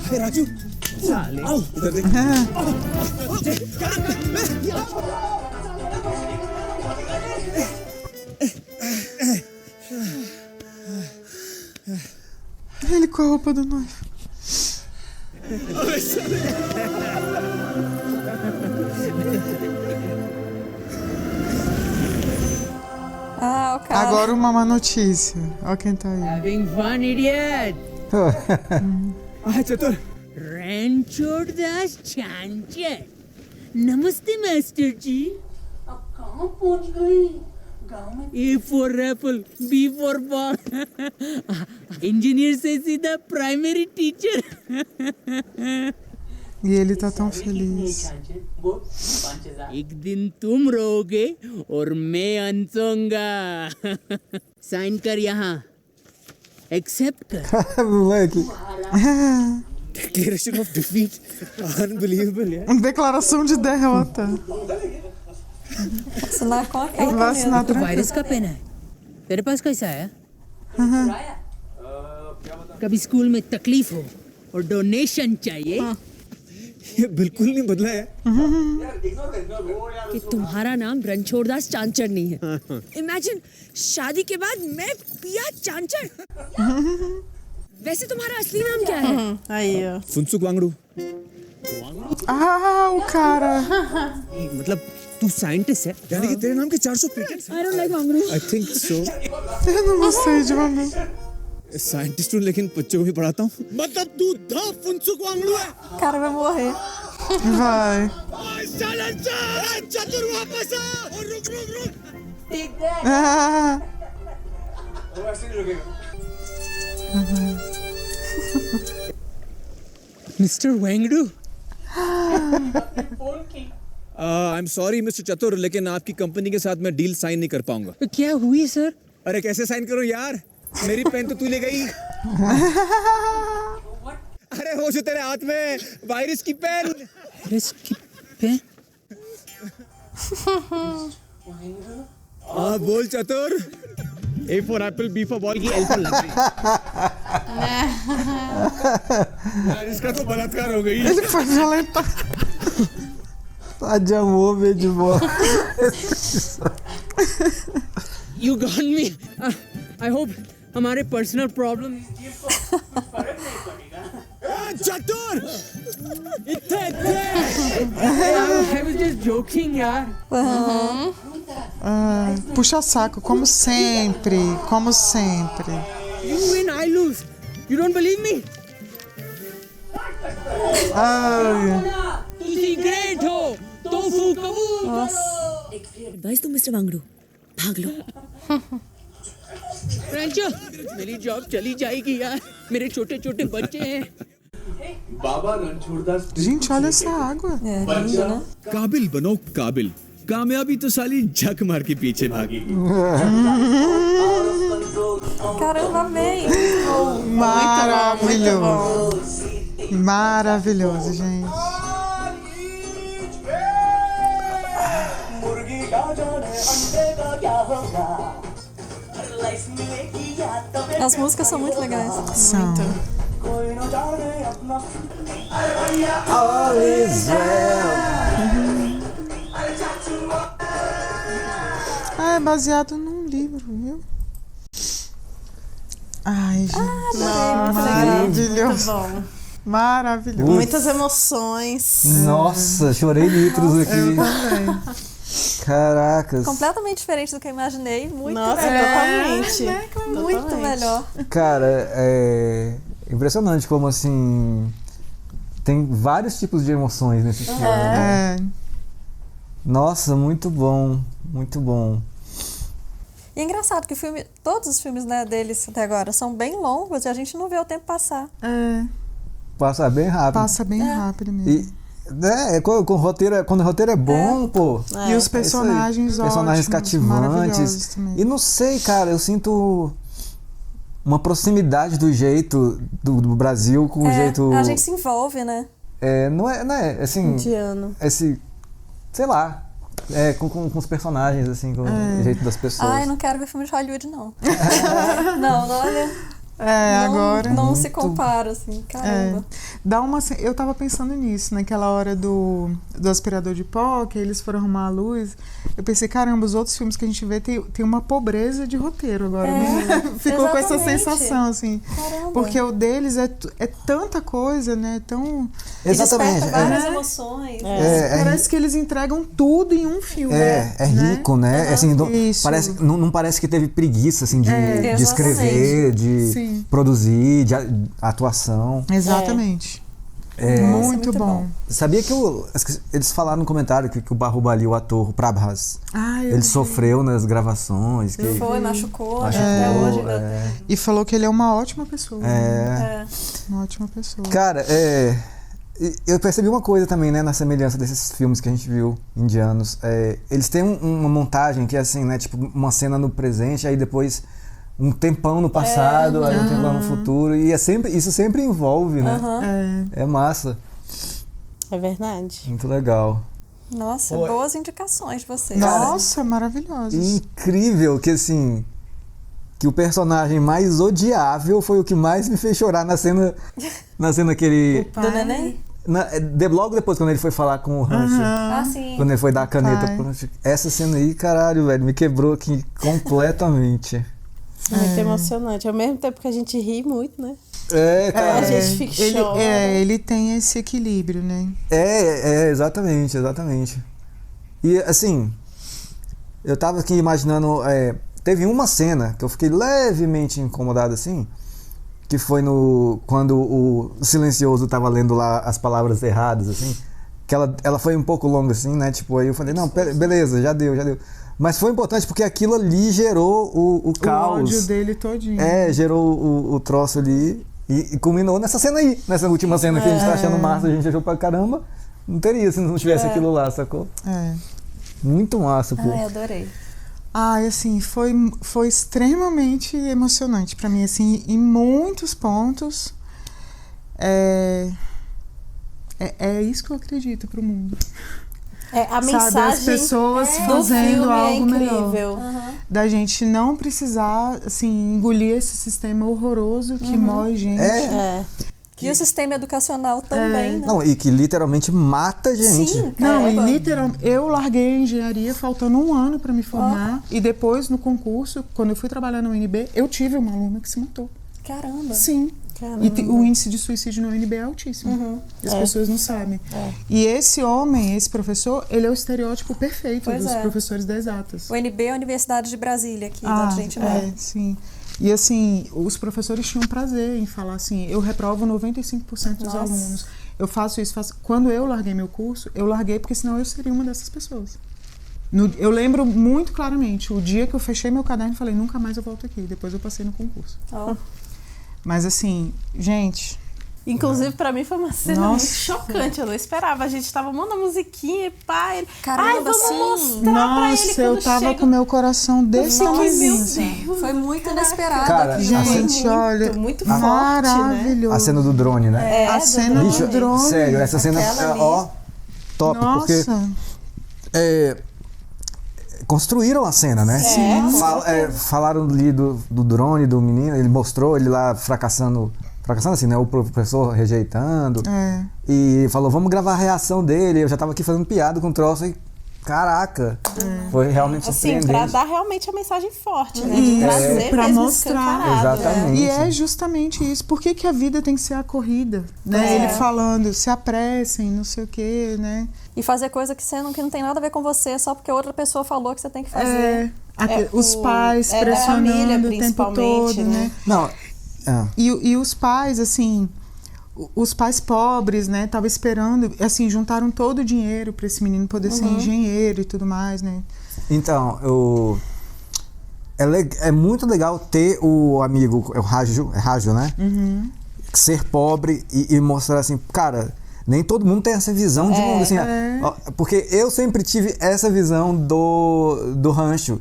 अरे राजू. आओ इधर देख. Ele com a roupa do noivo. Ah, o cara. Agora uma má notícia. Olha quem tá aí. Having fun, idiot. हाँ चतुर. रणछोड़ दास चांचर. नमस्ते मास्टर जी. अब कहाँ पहुँच गई? गाँव में. A for apple, B for ball. Engineer से सीधा primary teacher. E ele tá tão feliz. एक दिन तुम रहोगे और मैं हंसूंगा. साइन कर यहाँ. एक्सेप्ट कर. Moleque. Declaration of defeat. Unbelievable यार. Declaração de derrota. Assinar com aquela Vai assinar तो tranquilo. वायरस का पेन है. तेरे पास कैसा है? कभी स्कूल में तकलीफ हो और डोनेशन चाहिए? ये बिल्कुल नहीं बदला है. कि तुम्हारा नाम रणछोड़ दास चांचर नहीं है. इमेजिन शादी के बाद मैं पिया चांचर. वैसे तुम्हारा असली नाम क्या है? Aí, ó. फुनसुक वांगडू. Ah, o cara. मतलब तू साइंटिस्ट है? यानी कि तेरे नाम के 400 पेटेंट्स हैं? I don't like Wangdu. I think so. Eu não gostei de Manu. Scientist हूँ लेकिन बच्चों को भी पढ़ाता हूँ. मतलब तू द फुनसुक वांगडू है? O cara vai morrer. Vai. चतुर वापस आ. और रुक रुक रुक. Ah, वो ऐसे नहीं रुकेगा। मिस्टर वेंगडू आई एम सॉरी मिस्टर चतुर, लेकिन आपकी कंपनी के साथ मैं डील साइन नहीं कर पाऊंगा। क्या हुई सर? अरे कैसे साइन करूं यार, मेरी पेन तो तू ले गई। अरे वो जो तेरे हाथ में वायरस की पेन। वायरस की पेन? बोल चतुर। A for apple, B for ball की L for लग गई। यार इसका तो बलात्कार हो गई। Ele foi violento. Tá de amor, meio de boa. You got me. I hope हमारे पर्सनल प्रॉब्लम चतुर I was just joking, यार. Puxa saco, como sempre, como sempre. You win, I lose. You don't believe me? तुसी ग्रेट हो, टोफू कबूल करो। एडवाइस दो मिस्टर वांगडू, भाग लो। फ्रेंचो, मेरी जॉब चली जाएगी यार, मेरे छोटे छोटे बच्चे हैं। बाबा Ranchhoddas. Gente, olha essa água. काबिल बनो काबिल, कामयाबी तो साली झक मार के पीछे भागी। Caramba, amei. Maravilhoso. Maravilhoso, gente. As músicas são muito legais. São. É baseado num livro, viu? Ai, gente. Maravilhoso. Maravilhoso. Muitas emoções. Nossa, chorei litros aqui. Eu também. Caracas. Completamente diferente do que eu imaginei. Muito Nossa, melhor. totalmente. Né? Muito melhor. Cara, é impressionante como assim tem vários tipos de emoções nesse filme. É. Nossa, muito bom, muito bom. E é engraçado que todos os filmes, né, deles até agora são bem longos e a gente não vê o tempo passar. É. Passa bem rápido. Passa bem rápido mesmo. Quando o roteiro é bom, pô. E os personagens ótimos, personagens cativantes. também. E não sei, cara, eu sinto uma proximidade do jeito do Brasil com o jeito. A gente se envolve, né? Não é assim. Indiano. Sei lá. Com os personagens, assim, com o jeito das pessoas. Ai, não quero ver filme de Hollywood, não. Não, olha. Agora. Não se compara, assim, caramba. Eu tava pensando nisso, naquela hora do aspirador de pó, que eles foram arrumar a luz. Eu pensei, caramba, os outros filmes que a gente vê tem uma pobreza de roteiro agora, né? Ficou com essa sensação, assim. Caramba. Porque o deles é tanta coisa, né? Tão. Exatamente. Várias emoções. Parece que eles entregam tudo em um filme. É rico, né? Assim, não parece que teve preguiça, assim, de escrever, de produzir, de atuação. Exatamente. Muito bom. Sabia que eles falaram no comentário que o Bahuba ali, o ator, o Prabhas, ele sofreu nas gravações. Machucou. Até hoje. E falou que ele é uma ótima pessoa. Uma ótima pessoa. Cara, eu percebi uma coisa também, né, na semelhança desses filmes que a gente viu, indianos. Eles têm uma montagem que é assim, né, tipo uma cena no presente, aí depois um tempão no passado, aí um tempão no futuro. E isso sempre envolve, né? É massa. É verdade. Muito legal. Nossa, boas indicações de vocês. Nossa, maravilhosos. Incrível que, assim, que o personagem mais odiável foi o que mais me fez chorar na cena que ele... Do neném? Logo depois, quando ele foi falar com o Rancho. Sim. Quando ele foi dar a caneta pro Rancho. Essa cena aí, caralho, velho, me quebrou aqui completamente. Muito emocionante. Ao mesmo tempo que a gente ri muito, né? Cara. A gente fica ele tem esse equilíbrio, né? Exatamente. E assim, eu tava aqui imaginando. Teve uma cena que eu fiquei levemente incomodado, assim, que foi quando o Silencioso tava lendo lá as palavras erradas, assim, que ela foi um pouco longa, assim, né? Tipo, aí eu falei, não, beleza, já deu. Mas foi importante porque aquilo ali gerou o caos. O ódio dele todinho. Gerou o troço ali e culminou nessa cena aí. Nessa última cena que a gente tá achando massa, a gente achou pra caramba. Não teria se não tivesse aquilo lá, sacou? Muito massa, pô. Ai, adorei. Ai, assim, foi extremamente emocionante pra mim, assim, em muitos pontos. É isso que eu acredito pro mundo. A mensagem, sabe, as pessoas fazendo algo melhor. Da gente não precisar, assim, engolir esse sistema horroroso que mói gente. E o sistema educacional também, né? Não, e que literalmente mata gente. Sim, não, e literalmente, eu larguei a engenharia faltando 1 ano para me formar. E depois, no concurso, quando eu fui trabalhar na UNB, eu tive uma aluna que se matou. Caramba! Sim. Caramba. E o índice de suicídio na UNB é altíssimo. As pessoas não sabem. E esse homem, esse professor, ele é o estereótipo perfeito dos professores das exatas. O UNB é a Universidade de Brasília, aqui, da Argentina. Sim. E assim, os professores tinham prazer em falar assim, eu reprovo 95% dos alunos. Eu faço isso, Quando eu larguei meu curso, eu larguei porque senão eu seria uma dessas pessoas. Eu lembro muito claramente, o dia que eu fechei meu caderno e falei, nunca mais eu volto aqui. Depois eu passei no concurso. Mas assim, gente... Inclusive, pra mim foi uma cena muito chocante. Eu não esperava. A gente tava mandando musiquinha e pá. Ele, caramba, vamos mostrar pra ele quando eu tava chega. com meu coração desse tamanho. Foi muito inesperado. Cara, gente, olha, muito maravilhoso. A cena do drone, né? A cena do drone. Sério, essa cena top. Nossa. Porque construíram a cena, né? Falaram ali do drone, do menino, ele mostrou ele lá fracassando assim, né? O professor rejeitando. E falou, vamos gravar a reação dele. Eu já tava aqui fazendo piada com o troço e caraca, foi realmente surpreendente. Pra dar realmente a mensagem forte, né? De trazer pra mesmo mostrar. Exatamente. E é justamente isso. Por que a vida tem que ser a corrida? Né? Ele falando, se apressem, não sei o quê, né? E fazer coisa que não tem nada a ver com você, só porque outra pessoa falou que você tem que fazer. Os pais pressionando família, o tempo todo, né? Não. E os pais, assim, os pais pobres, né, estavam esperando, assim, juntaram todo o dinheiro para esse menino poder ser engenheiro e tudo mais, né? Então, é muito legal ter o amigo, o Rádio, né? Ser pobre e mostrar assim, cara, nem todo mundo tem essa visão de mundo, assim, porque eu sempre tive essa visão do rancho.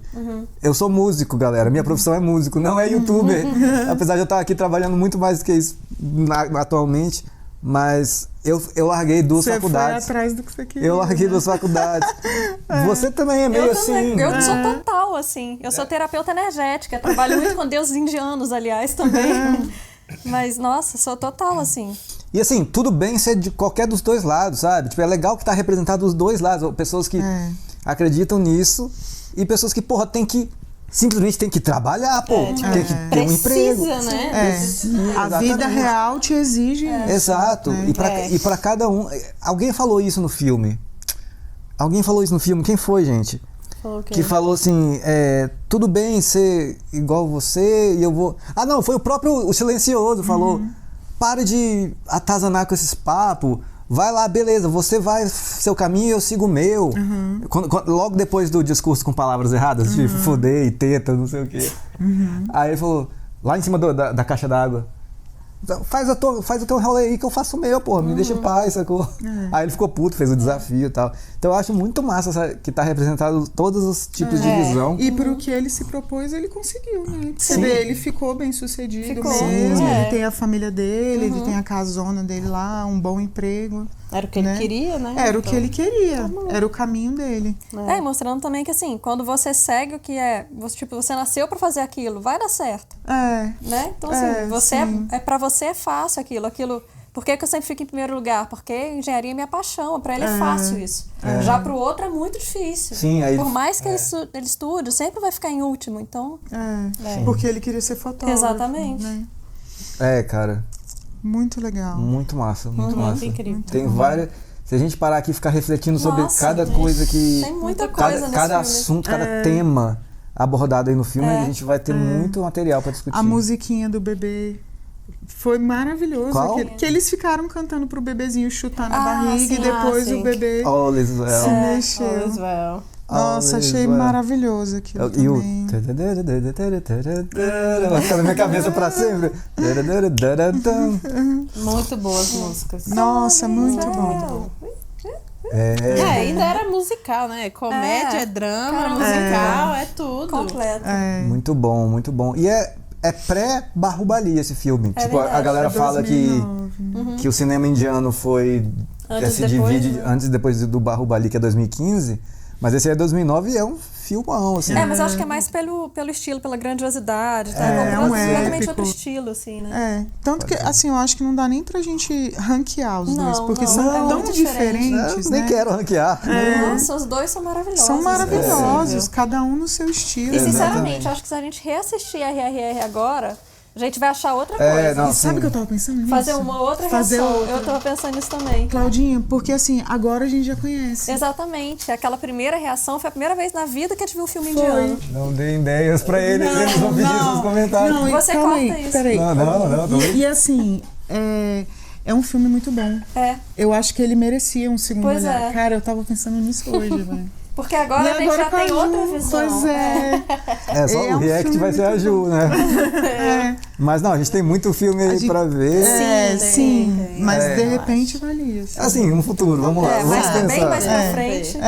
Eu sou músico, galera, minha profissão é músico, não é youtuber, apesar de eu estar aqui trabalhando muito mais do que isso atualmente, mas eu larguei 2 faculdades. Você foi atrás do que você queria. Eu larguei 2 faculdades. Você também é meio assim. Eu sou total assim, eu sou terapeuta energética, trabalho muito com deuses indianos, aliás, também. Mas, nossa, sou total assim. E assim, tudo bem ser de qualquer dos 2 lados, sabe? Tipo, é legal que tá representado os 2 lados. Pessoas que acreditam nisso e pessoas que, porra, simplesmente tem que trabalhar, pô. Tem que ter um emprego. Né? A vida real te exige isso. Exato. E pra cada um... Alguém falou isso no filme. Quem foi, gente? Que falou assim, tudo bem ser igual você e eu vou... Ah, não, foi o Silencioso, falou... Para de atazanar com esses papos. Vai lá, beleza, você vai seu caminho, eu sigo o meu. Logo depois do discurso com palavras erradas, de foder e teta, não sei o quê. Aí ele falou, lá em cima da caixa d'água, faz o teu rolê aí que eu faço o meu, porra, me deixa em paz, sacou? Aí ele ficou puto, fez o desafio e tal. Então eu acho muito massa que tá representado todos os tipos de visão. E pro que ele se propôs, ele conseguiu, né? Você Sim. vê, ele ficou bem sucedido Ficou. mesmo, É. ele tem a família dele, ele tem a casona dele lá, um bom emprego. Era o que ele queria, né? Era o Então, que ele queria, bom. era o caminho dele. E mostrando também que assim, quando você segue o que você nasceu pra fazer aquilo, vai dar certo. É. Né? Então assim, pra você é fácil aquilo. Por que eu sempre fico em primeiro lugar? Porque engenharia é minha paixão, pra ele é fácil isso. Já pro outro é muito difícil. Sim, aí- Por mais que ele estude, sempre vai ficar em último, então... Porque ele queria ser fotógrafo. Exatamente. Né? Cara. Muito legal. Muito massa, muito massa. incrível. Tem várias. Se a gente parar aqui e ficar refletindo sobre Nossa, cada gente, coisa que. tem muita coisa nesse cada filme. assunto, cada tema abordado aí no filme, a gente vai ter muito material pra discutir. A musiquinha do bebê. Foi maravilhoso. Qual? Que eles ficaram cantando pro bebezinho chutar na barriga sim. e depois sim. o bebê All is well. se mexeu. All is well. Nossa, achei maravilhoso aquilo E o... também. Vai ficar na minha cabeça pra sempre. Muito boas músicas. Nossa, muito bom. Ainda era musical, né? Comédia, drama, musical, é tudo. Completo. Muito bom, muito bom. E é pré-Barro Bali esse filme. Tipo, a verdade. galera fala que o cinema indiano foi... Antes se e depois, divide né? antes e depois do Barro Bali, que é 2015. Mas esse aí é 2009 e é um filmão, assim. Mas eu acho que é mais pelo estilo, pela grandiosidade. Tá? É um completamente épico. outro estilo, assim, né? Tanto que, assim, eu acho que não dá nem pra gente ranquear os dois, porque não, são é tão muito diferente. diferentes, Nem né? quero ranquear. Nossa, os dois são maravilhosos. São maravilhosos, cada um no seu estilo. E, sinceramente, eu acho que se a gente reassistir RRR agora, a gente vai achar outra coisa. Não, sabe o que eu tava pensando nisso? Fazer uma outra reação. Eu tava pensando nisso também. Claudinha, porque assim, agora a gente já conhece. Exatamente. Aquela primeira reação foi a primeira vez na vida que a gente viu um filme indiano. Não dê ideias pra eles, eles vão pedir nos comentários. Não, Você calma corta aí, isso. Peraí. Não. E assim, é um filme muito bom. Eu acho que ele merecia um segundo Pois olhar. é. Cara, eu tava pensando nisso hoje, velho. Porque agora a gente já tem outra visão. Pois é. Só o react vai ser a Ju, né? Mas não, a gente tem muito filme aí pra ver. Sim. Mas de repente valia. Assim, no futuro, vamos lá. Vamos Mas pensar. bem mais pra frente.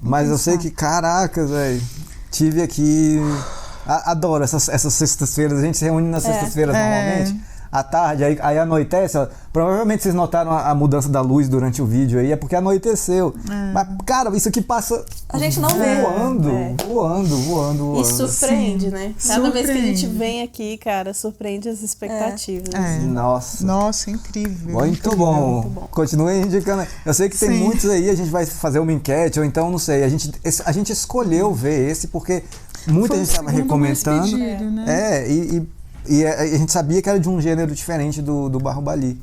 Mas eu sei que, caracas, velho, tive aqui... Adoro essas sextas-feiras, a gente se reúne nas sextas-feiras normalmente. À tarde, aí anoitece. Ó, provavelmente vocês notaram a mudança da luz durante o vídeo aí, é porque anoiteceu. Mas, cara, isso aqui passa a gente não vê. voando. E surpreende, né? Cada vez que a gente vem aqui, cara, surpreende as expectativas. Nossa, incrível. Muito bom. Continue indicando. Eu sei que tem muitos aí, a gente vai fazer uma enquete, ou então, não sei, a gente escolheu ver esse porque muita gente estava recomendando. Pedido, né? E a gente sabia que era de um gênero diferente do Barro Bali.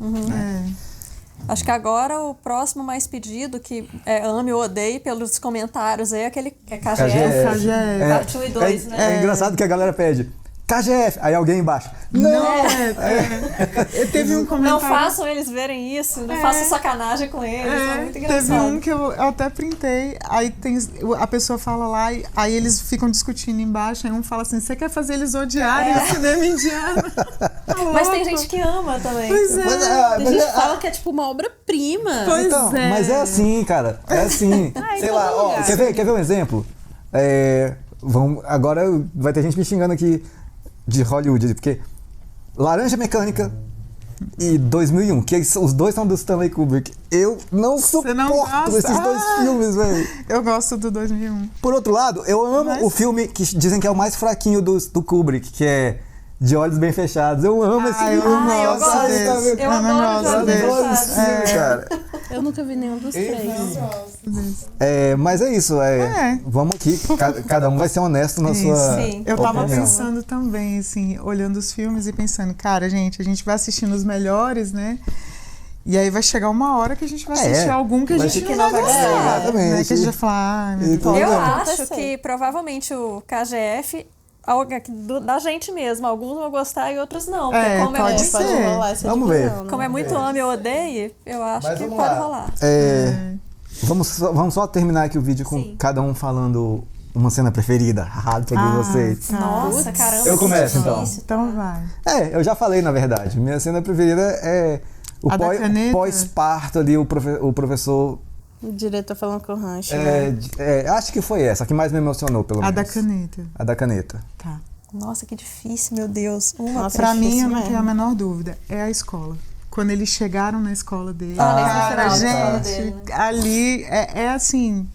Acho que agora o próximo mais pedido, que é ame ou odeie pelos comentários, é aquele KGF. KGF. 1 e 2, né? É engraçado que a galera pede KGF, aí alguém embaixo. Não! Teve um comentário. Não façam eles verem isso, não façam sacanagem com eles, é muito engraçado. Teve um que eu até printei, aí a pessoa fala lá, aí eles ficam discutindo embaixo, aí um fala assim, você quer fazer eles odiarem o cinema indiano? Mas tem gente que ama também. Pois é. Tem gente que fala que é tipo uma obra-prima. Então, mas é assim, cara. É assim. Sei lá, ó, quer ver um exemplo? Agora vai ter gente me xingando aqui de Hollywood, porque Laranja Mecânica e 2001, que os dois são do Stanley Kubrick. Eu não suporto esses dois filmes, velho. Eu gosto do 2001. Por outro lado, eu amo o filme que dizem que é o mais fraquinho do Kubrick, que é De Olhos Bem Fechados. Eu amo esse filme. Eu gosto desse. Eu adoro esse filme, cara. Eu nunca vi nenhum dos três. Mas é isso. Vamos aqui. Cada um vai ser honesto na sua Eu tava opinião. pensando também, assim, olhando os filmes e pensando, cara, a gente vai assistindo os melhores, né? E aí vai chegar uma hora que a gente vai assistir algum que a gente não vai gostar. Exatamente. Né? Que a gente vai falar, Eu acho que provavelmente o KGF... da gente mesmo, alguns vão gostar e outros não. Porque como pode ser. Vamos ver. Como é muito ame ou odeie, eu acho que pode rolar. Vamos só terminar aqui o vídeo com cada um falando uma cena preferida. Peguei vocês. Nossa, caramba. Eu começo então. Então vai. Eu já falei, na verdade. Minha cena preferida é o pós-parto ali, o professor. O diretor falando com o rancho. Né? Acho que foi essa, a que mais me emocionou, pelo menos. A da caneta. A da caneta. Tá. Nossa, que difícil, meu Deus. Pra mim, eu não tenho a menor dúvida. É a escola. Quando eles chegaram na escola dele. Gente, ali é assim.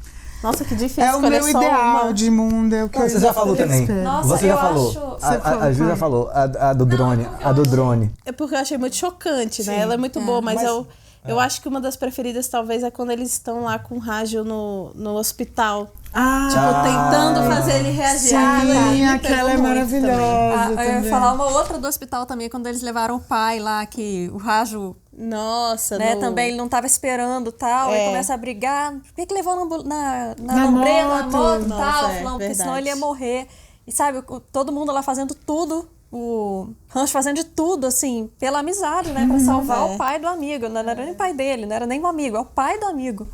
Nossa, que difícil. É o meu ideal de mundo. É o que você já falou também. Nossa, você já falou. A Ju já falou. A do drone. A do drone. É porque eu achei muito chocante, né? Ela é muito boa, mas eu acho que uma das preferidas talvez é quando eles estão lá com o Rágio no hospital. Tentando fazer ele reagir. Sim, aquela é maravilhosa. Eu ia falar uma outra do hospital também, quando eles levaram o pai lá, que o Rágio... Nossa, né? Também ele não estava esperando tal, aí começa a brigar. Por que levou na moto e tal? Não, porque senão ele ia morrer. E sabe, todo mundo lá fazendo tudo o Hans fazendo de tudo, assim, pela amizade, né? Pra salvar o pai do amigo. Não era nem o pai dele, não era nem o amigo, é o pai do amigo.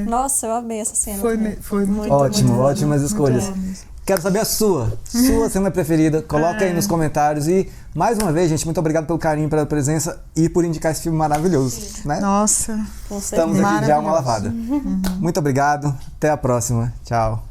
Nossa, eu amei essa cena. Foi muito Ótimo, muito ótimas escolhas. muito Quero saber a sua cena preferida. Coloca aí nos comentários. E, mais uma vez, gente, muito obrigado pelo carinho, pela presença e por indicar esse filme maravilhoso. Né? Nossa, estamos aqui já uma lavada. Muito obrigado. Até a próxima. Tchau.